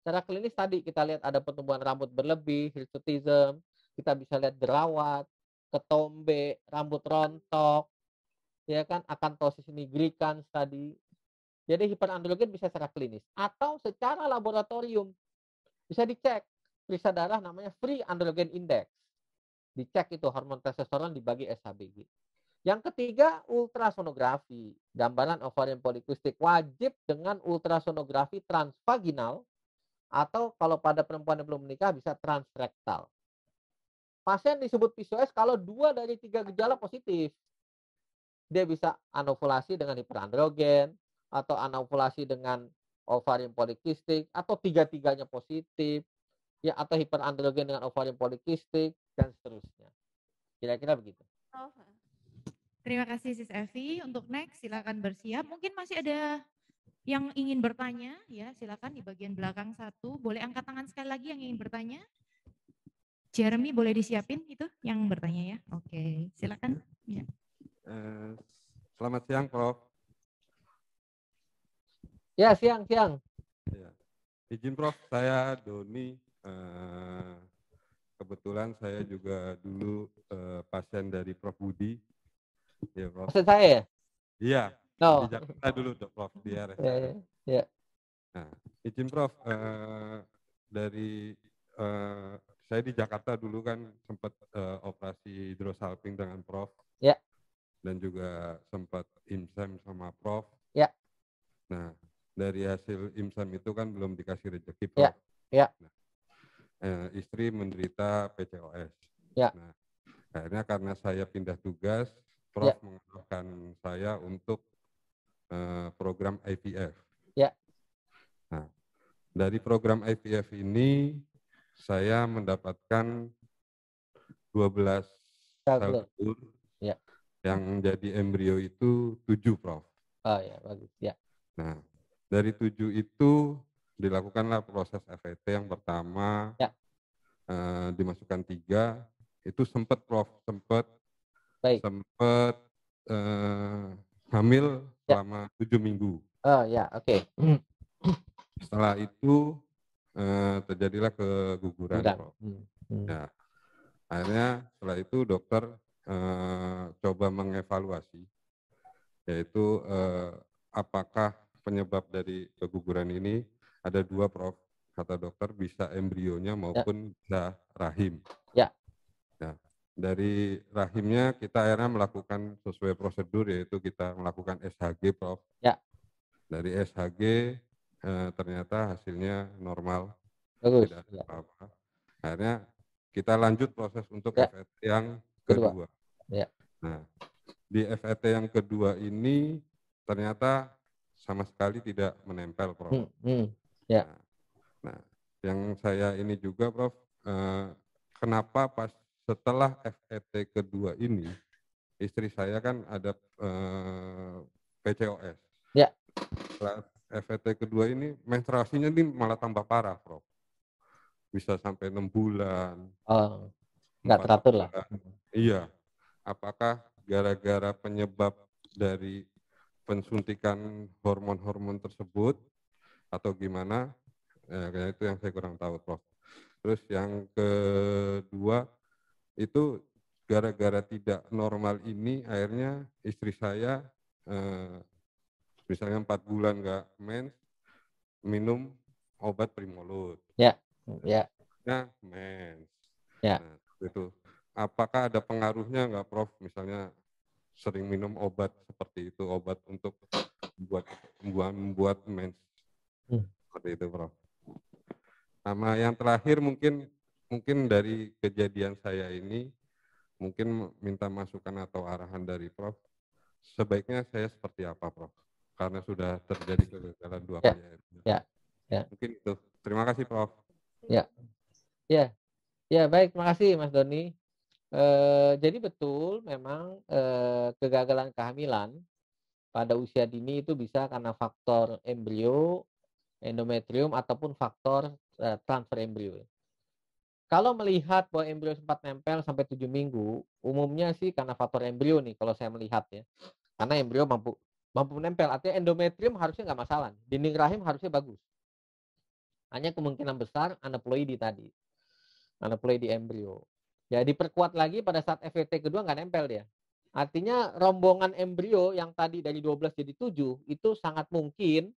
Secara klinis tadi kita lihat ada pertumbuhan rambut berlebih, hirsutism, kita bisa lihat jerawat, ketombe, rambut rontok, ya kan, akantosis nigricans tadi. Jadi hiperandrogen bisa secara klinis atau secara laboratorium. Bisa dicek, periksa darah namanya free androgen index. Dicek itu hormon testosteron dibagi SHBG. Yang ketiga, ultrasonografi. Gambaran ovarium polikistik wajib dengan ultrasonografi transvaginal atau kalau pada perempuan yang belum menikah bisa transrektal. Pasien disebut PCOS kalau 2 dari 3 gejala positif. Dia bisa anovulasi dengan hiperandrogen atau anovulasi dengan ovarium polikistik atau tiga-tiganya positif ya, atau hiperandrogen dengan ovarium polikistik dan seterusnya. Kira-kira begitu. Terima kasih Sis Evi. Untuk next silakan bersiap. Mungkin masih ada yang ingin bertanya, ya silakan di bagian belakang satu. Boleh angkat tangan sekali lagi yang ingin bertanya. Jeremy boleh disiapin itu yang bertanya ya. Oke, silakan. Ya. Selamat siang, Prof. Ya, siang. Ya. Izin Prof, saya Doni. Kebetulan saya juga dulu pasien dari Prof Budi. Ya, Prof. Maksud saya ya? Iya, No. di Jakarta dulu, Prof, di RS. Ya. Nah, izin Prof, saya di Jakarta dulu kan sempat operasi hidrosalping dengan Prof. Ya. Dan juga sempat IMSEM sama Prof. Ya. Nah, dari hasil IMSEM itu kan belum dikasih rezeki, Ya. Prof. Ya. Nah, istri menderita PCOS. Ya. Nah, akhirnya karena saya pindah tugas, Prof mengarahkan saya untuk program IVF. Ya. Nah, dari program IVF ini saya mendapatkan 12 sel telur ya. Yang jadi embrio itu 7, Prof. Oh ya, bagus. Ya. Nah, dari 7 itu dilakukanlah proses FET yang pertama, ya. Dimasukkan 3, itu sempat Prof, sempat hamil selama 7 minggu. Oh ya, oke. Setelah itu terjadilah keguguran, Prof. Ya. Akhirnya setelah itu dokter coba mengevaluasi, yaitu apakah penyebab dari keguguran ini ada 2, Prof. Kata dokter bisa embrionya maupun bisa rahim. Ya. Nah, dari rahimnya kita akhirnya melakukan sesuai prosedur, yaitu kita melakukan SHG, Prof. Ya. Dari SHG ternyata hasilnya normal. Bagus. Tidak ada apa-apa. Akhirnya kita lanjut proses untuk FET yang kedua. Ya. Nah, di FET yang kedua ini ternyata sama sekali tidak menempel, Prof. Ya. Nah, yang saya ini juga, Prof, kenapa pas setelah FET kedua ini, istri saya kan ada PCOS. Ya. Setelah FET kedua ini menstruasinya ini malah tambah parah, Prof. Bisa sampai 6 bulan. Oh, nggak teratur lah. Iya. Apakah gara-gara penyebab dari pensuntikan hormon-hormon tersebut atau gimana? Kayak itu yang saya kurang tahu, Prof. Terus yang kedua itu gara-gara tidak normal ini akhirnya istri saya misalnya 4 bulan nggak mens, minum obat Primolut. Ya. Ya. Nah, mens. Ya. Nah, itu. Apakah ada pengaruhnya nggak, Prof? Misalnya sering minum obat seperti itu, obat untuk membuat mens. Seperti itu, Prof. Sama yang terakhir mungkin dari kejadian saya ini, mungkin minta masukan atau arahan dari Prof. Sebaiknya saya seperti apa, Prof? Karena sudah terjadi kegagalan 2 kali. Ya. Ya. Mungkin itu. Terima kasih, Prof. Ya. Ya. Ya, baik, terima kasih Mas Doni. Jadi betul memang kegagalan kehamilan pada usia dini itu bisa karena faktor embrio endometrium ataupun faktor transfer embrio. Kalau melihat bahwa embrio sempat nempel sampai 7 minggu, umumnya sih karena faktor embrio nih kalau saya melihat ya. Karena embrio mampu menempel, artinya endometrium harusnya nggak masalah. Dinding rahim harusnya bagus. Hanya kemungkinan besar aneuploidi tadi. Aneuploidi embrio. Ya diperkuat lagi pada saat FVT kedua nggak nempel dia. Artinya rombongan embrio yang tadi dari 12 jadi 7 itu sangat mungkin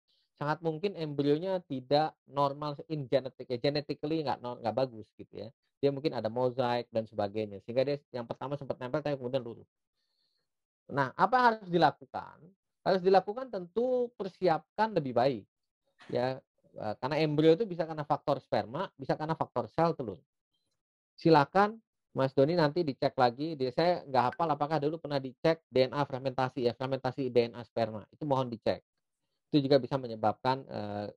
embrionya tidak normal in genetic, ya genetically nggak bagus gitu ya. Dia mungkin ada mozaik dan sebagainya sehingga dia yang pertama sempat nempel tapi kemudian lurus. Nah, apa yang harus dilakukan? Harus dilakukan tentu persiapkan lebih baik ya, karena embrio itu bisa karena faktor sperma, bisa karena faktor sel telur. Silakan Mas Doni nanti dicek lagi. Saya nggak hafal apakah dulu pernah dicek DNA fermentasi ya, fermentasi DNA sperma. Itu mohon dicek. Itu juga bisa menyebabkan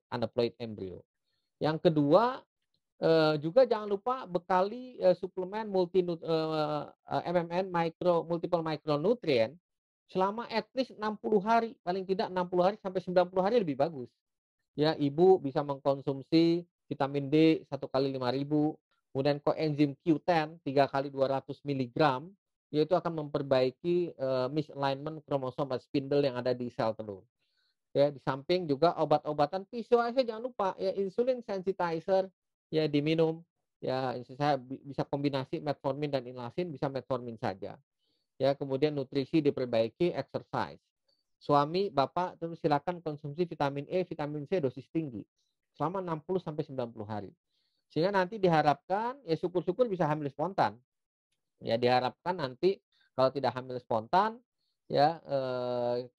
aneuploid embrio. Yang kedua, juga jangan lupa bekali suplemen MMN multiple micronutrient selama at least 60 hari, paling tidak 60 hari sampai 90 hari lebih bagus. Ya, ibu bisa mengkonsumsi vitamin D 1 kali 5.000, kemudian coenzim Q10 3 kali 200 mg, yaitu akan memperbaiki misalignment kromosom atau spindle yang ada di sel telur. Ya, di samping juga obat-obatan PCOS jangan lupa ya, insulin sensitizer ya diminum ya, saya bisa kombinasi metformin dan inlasin, bisa metformin saja ya. Kemudian nutrisi diperbaiki, exercise. Suami bapak terus silakan konsumsi vitamin E, vitamin C dosis tinggi selama 60 sampai 90 hari sehingga nanti diharapkan ya syukur-syukur bisa hamil spontan ya. Diharapkan nanti kalau tidak hamil spontan ya,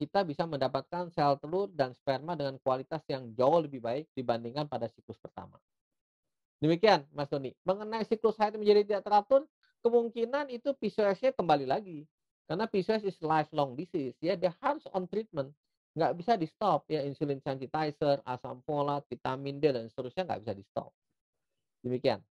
kita bisa mendapatkan sel telur dan sperma dengan kualitas yang jauh lebih baik dibandingkan pada siklus pertama. Demikian Mas Doni. Mengenai siklus haid menjadi tidak teratur, kemungkinan itu PCOS-nya kembali lagi. Karena PCOS is lifelong disease ya, dia harus on treatment. Nggak bisa di stop ya, insulin sensitizer, asam folat, vitamin D dan seterusnya nggak bisa di stop. Demikian.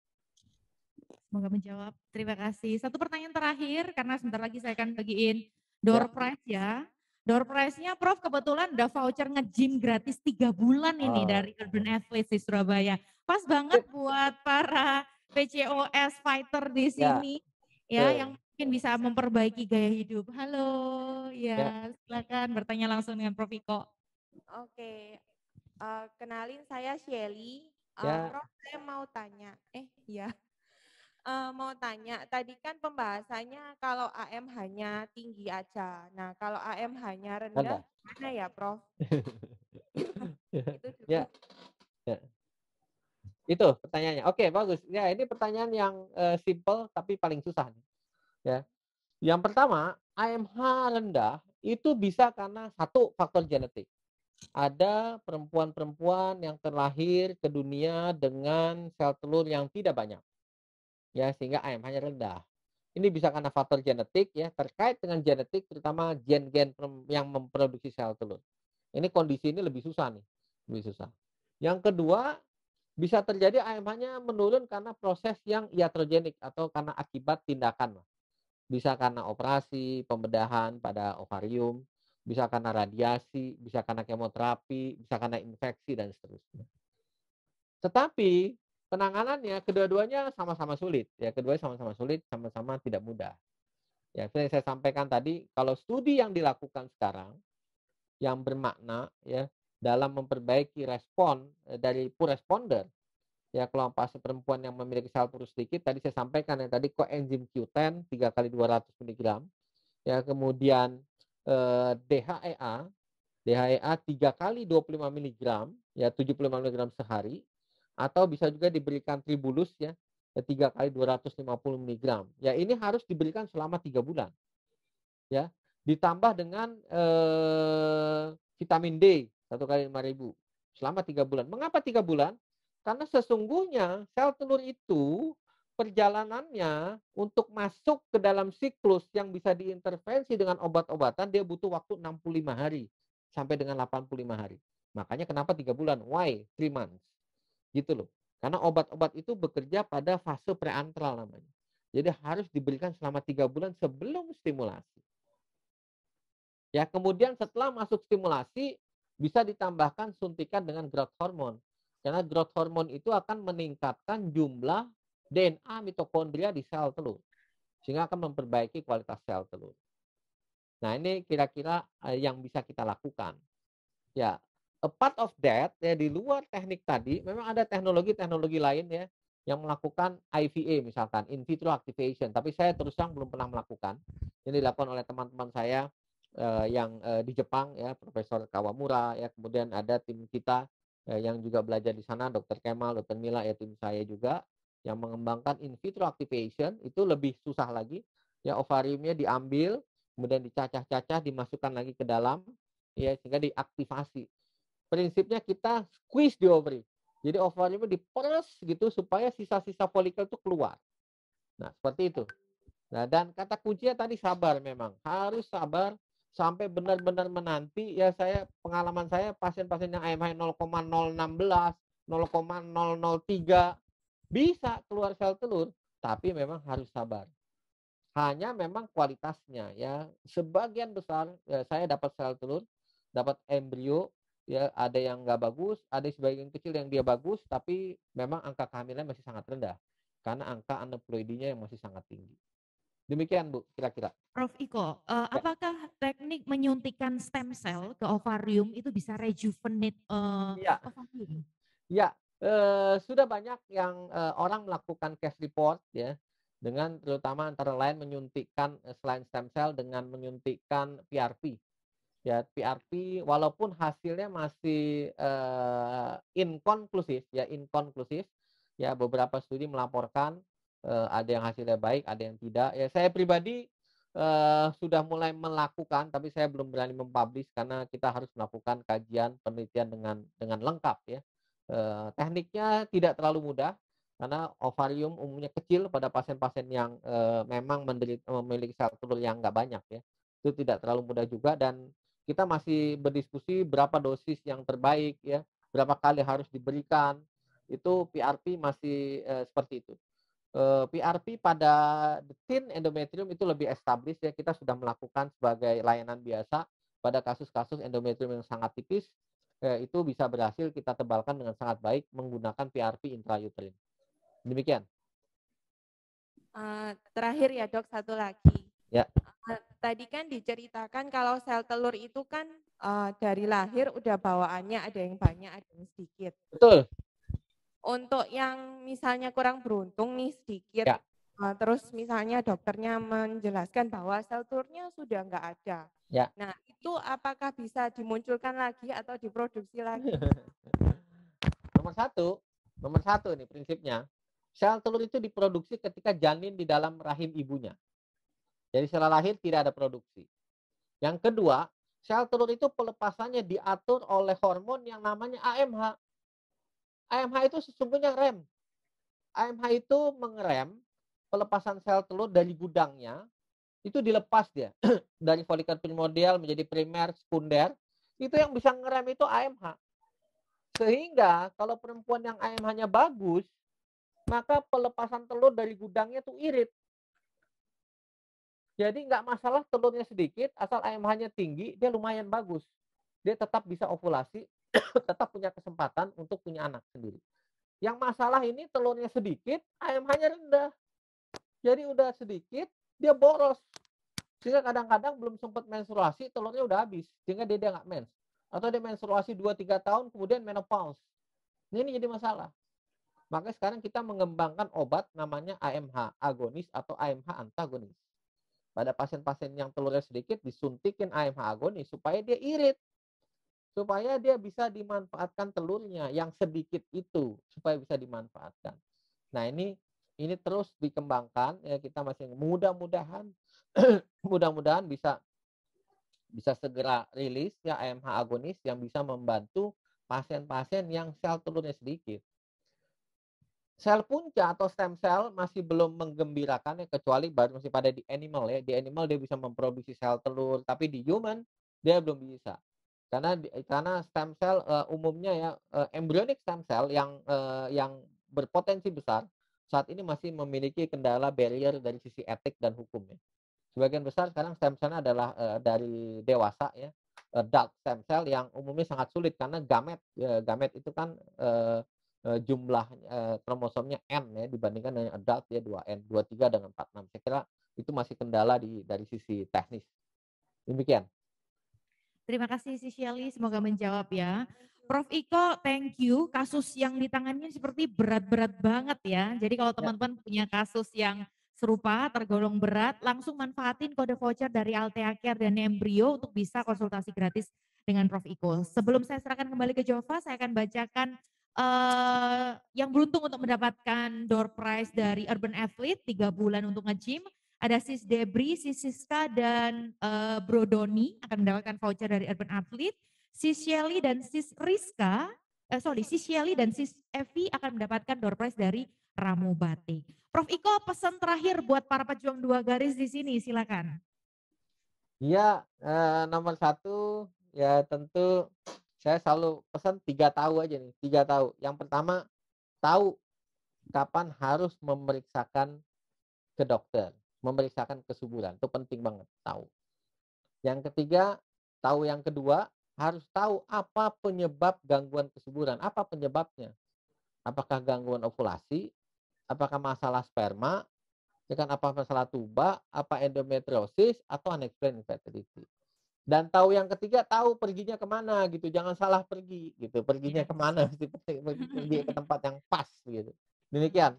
Semoga menjawab. Terima kasih. Satu pertanyaan terakhir karena sebentar lagi saya akan bagiin door prize ya. Door prize-nya Prof kebetulan udah voucher nge-gym gratis 3 bulan ini dari Urban Athletes di Surabaya. Pas banget buat para PCOS fighter di sini ya, yang mungkin bisa memperbaiki gaya hidup. Halo, ya silakan bertanya langsung dengan Prof Iko. Oke, kenalin saya Shelly. Prof saya mau tanya, mau tanya, tadi kan pembahasannya kalau AM hanya tinggi aja. Nah, kalau AM hanya rendah, gimana ya, Prof? Itu ya. Itu pertanyaannya. Oke, bagus. Ya, ini pertanyaan yang simple tapi paling susah nih. Ya. Yang pertama, AMH rendah itu bisa karena satu faktor genetik. Ada perempuan-perempuan yang terlahir ke dunia dengan sel telur yang tidak banyak. Ya, sehingga AMH-nya rendah. Ini bisa karena faktor genetik ya, terkait dengan genetik terutama gen-gen yang memproduksi sel telur. Ini kondisi ini lebih susah nih, lebih susah. Yang kedua, bisa terjadi AMH-nya menurun karena proses yang iatrogenik atau karena akibat tindakan. Bisa karena operasi, pembedahan pada ovarium, bisa karena radiasi, bisa karena kemoterapi, bisa karena infeksi dan seterusnya. Tetapi penanganannya kedua-duanya sama-sama sulit ya, keduanya sama-sama sulit, sama-sama tidak mudah. Ya, seperti yang saya sampaikan tadi, kalau studi yang dilakukan sekarang yang bermakna ya dalam memperbaiki respon dari poor responder ya, kelompok perempuan yang memiliki sel telur sedikit, tadi saya sampaikan yang tadi coenzim Q10 3 kali 200 mg ya, kemudian DHEA 3 kali 25 mg ya, 75 mg sehari, atau bisa juga diberikan tribulus ya 3 kali 250 mg. Ya, ini harus diberikan selama 3 bulan. Ya, ditambah dengan vitamin D 1 kali 5.000 selama 3 bulan. Mengapa 3 bulan? Karena sesungguhnya sel telur itu perjalanannya untuk masuk ke dalam siklus yang bisa diintervensi dengan obat-obatan, dia butuh waktu 65 hari sampai dengan 85 hari. Makanya kenapa 3 bulan? Why 3 months? Gitu loh. Karena obat-obat itu bekerja pada fase preantral namanya. Jadi harus diberikan selama 3 bulan sebelum stimulasi. Ya, kemudian setelah masuk stimulasi, bisa ditambahkan suntikan dengan growth hormone. Karena growth hormone itu akan meningkatkan jumlah DNA mitokondria di sel telur. Sehingga akan memperbaiki kualitas sel telur. Nah, ini kira-kira yang bisa kita lakukan. Ya, a part of that, ya di luar teknik tadi, memang ada teknologi-teknologi lain ya, yang melakukan IVA misalkan, in vitro activation. Tapi saya terus terang belum pernah melakukan. Ini dilakukan oleh teman-teman saya yang di Jepang ya, Profesor Kawamura ya, kemudian ada tim kita yang juga belajar di sana, Dr. Kemal, Dr. Mila ya, tim saya juga yang mengembangkan in vitro activation. Itu lebih susah lagi ya, ovariumnya diambil, kemudian dicacah-cacah, dimasukkan lagi ke dalam ya, sehingga diaktifasi. Prinsipnya kita squeeze di ovary. Jadi ovariumnya diperes gitu supaya sisa-sisa folikel itu keluar. Nah, seperti itu. Nah, dan kata kuncinya tadi sabar memang. Harus sabar sampai benar-benar menanti. Ya, pengalaman saya pasien-pasien yang AMH 0,016, 0,003 bisa keluar sel telur, tapi memang harus sabar. Hanya memang kualitasnya ya. Sebagian besar ya, saya dapat sel telur, dapat embrio, ya ada yang nggak bagus, ada sebagian kecil yang dia bagus, tapi memang angka kehamilan masih sangat rendah karena angka aneuploidinya yang masih sangat tinggi. Demikian Bu, kira-kira. Prof. Iko, apakah teknik menyuntikkan stem cell ke ovarium itu bisa rejuvenate Iya. ovarium? Ya, sudah banyak yang orang melakukan case report ya, dengan terutama antara lain menyuntikkan selain stem cell dengan menyuntikkan PRP. Ya, PRP walaupun hasilnya masih inkonklusif ya, beberapa studi melaporkan ada yang hasilnya baik, ada yang tidak. Ya, saya pribadi sudah mulai melakukan, tapi saya belum berani mempublish karena kita harus melakukan kajian penelitian dengan lengkap ya. Tekniknya tidak terlalu mudah karena ovarium umumnya kecil pada pasien-pasien yang memang memiliki sel telur yang nggak banyak ya. Itu tidak terlalu mudah juga, dan kita masih berdiskusi berapa dosis yang terbaik ya, berapa kali harus diberikan. Itu PRP masih seperti itu. PRP pada thin endometrium itu lebih established ya, kita sudah melakukan sebagai layanan biasa pada kasus-kasus endometrium yang sangat tipis, itu bisa berhasil kita tebalkan dengan sangat baik menggunakan PRP intrauterine. Demikian. Terakhir ya Dok, satu lagi. Ya. Tadi kan diceritakan kalau sel telur itu kan dari lahir udah bawaannya ada yang banyak, ada yang sedikit. Betul. Untuk yang misalnya kurang beruntung nih sedikit, Ya. Terus misalnya dokternya menjelaskan bahwa sel telurnya sudah nggak ada. Ya. Nah, itu apakah bisa dimunculkan lagi atau diproduksi lagi? Nomor satu nih prinsipnya, sel telur itu diproduksi ketika janin di dalam rahim ibunya. Jadi setelah lahir tidak ada produksi. Yang kedua, sel telur itu pelepasannya diatur oleh hormon yang namanya AMH. AMH itu sesungguhnya rem. AMH itu mengerem pelepasan sel telur dari gudangnya, itu dilepas dia. Dari folikel primordial menjadi primer, sekunder. Itu yang bisa ngerem itu AMH. Sehingga kalau perempuan yang AMH-nya bagus, maka pelepasan telur dari gudangnya itu irit. Jadi nggak masalah telurnya sedikit, asal AMH-nya tinggi, dia lumayan bagus. Dia tetap bisa ovulasi, tetap punya kesempatan untuk punya anak sendiri. Yang masalah ini telurnya sedikit, AMH-nya rendah. Jadi udah sedikit, dia boros. Sehingga kadang-kadang belum sempat menstruasi, telurnya udah habis. Sehingga dia nggak mens. Atau dia menstruasi 2-3 tahun, kemudian menopause. Ini jadi masalah. Makanya sekarang kita mengembangkan obat namanya AMH agonis atau AMH antagonis. Pada pasien-pasien yang telurnya sedikit disuntikin AMH agonis supaya dia irit. Supaya dia bisa dimanfaatkan telurnya yang sedikit itu supaya bisa dimanfaatkan. Nah, ini terus dikembangkan ya, kita masih mudah-mudahan mudah-mudahan bisa segera rilis ya AMH agonis yang bisa membantu pasien-pasien yang sel telurnya sedikit. Sel punca atau stem cell masih belum menggembirakan ya, kecuali baru masih pada di animal ya. Di animal dia bisa memproduksi sel telur, tapi di human dia belum bisa. Karena stem cell umumnya ya embryonic stem cell yang berpotensi besar saat ini masih memiliki kendala barrier dari sisi etik dan hukum ya. Sebagian besar sekarang stem cell adalah dari dewasa ya. adult stem cell yang umumnya sangat sulit karena gamet itu kan jumlah kromosomnya N ya dibandingkan dengan adult ya 2N, 23 dengan 46. Saya kira itu masih kendala dari sisi teknis. Demikian. Terima kasih si Shelly, semoga menjawab ya. Prof Iko, thank you. Kasus yang ditangannya seperti berat-berat banget ya. Jadi kalau teman-teman punya kasus yang serupa, tergolong berat, langsung manfaatin kode voucher dari Altea Care dan Embrio untuk bisa konsultasi gratis dengan Prof Iko. Sebelum saya serahkan kembali ke Jova, saya akan bacakan yang beruntung untuk mendapatkan door prize dari Urban Athlete 3 bulan untuk nge-gym. Ada Sis Debri, Sis Siska, dan Bro Doni akan mendapatkan voucher dari Urban Athlete. Sis Shelly dan Sis Rizka, Sis Shelly dan Sis Evi akan mendapatkan door prize dari Ramu Batik. Prof Iko, pesan terakhir buat para pejuang 2 garis di sini, silakan. Iya, nomor 1 ya tentu saya selalu pesan 3 tahu aja nih, 3 tahu. Yang pertama, tahu kapan harus memeriksakan ke dokter, memeriksakan kesuburan, itu penting banget tahu. Yang ketiga, tahu yang kedua, harus tahu apa penyebab gangguan kesuburan, apa penyebabnya. Apakah gangguan ovulasi, apakah masalah sperma, ya kan, apa masalah tuba, apa endometriosis, atau unexplained infertility. Dan tahu yang ketiga, tahu perginya kemana gitu, jangan salah pergi gitu, perginya kemana, pergi ke tempat yang pas gitu. Demikian.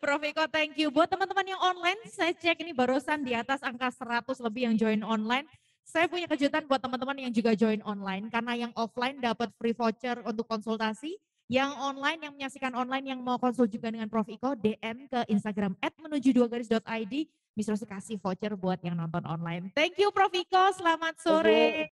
Prof Iko, thank you. Buat teman-teman yang online, saya cek ini barusan di atas angka 100 lebih yang join online. Saya punya kejutan buat teman-teman yang juga join online, karena yang offline dapat free voucher untuk konsultasi. Yang online, yang menyaksikan online, yang mau konsul juga dengan Prof Iko, DM ke Instagram @menuju2garis.id. Miss Rosi kasih voucher buat yang nonton online. Thank you Prof Iko, selamat sore.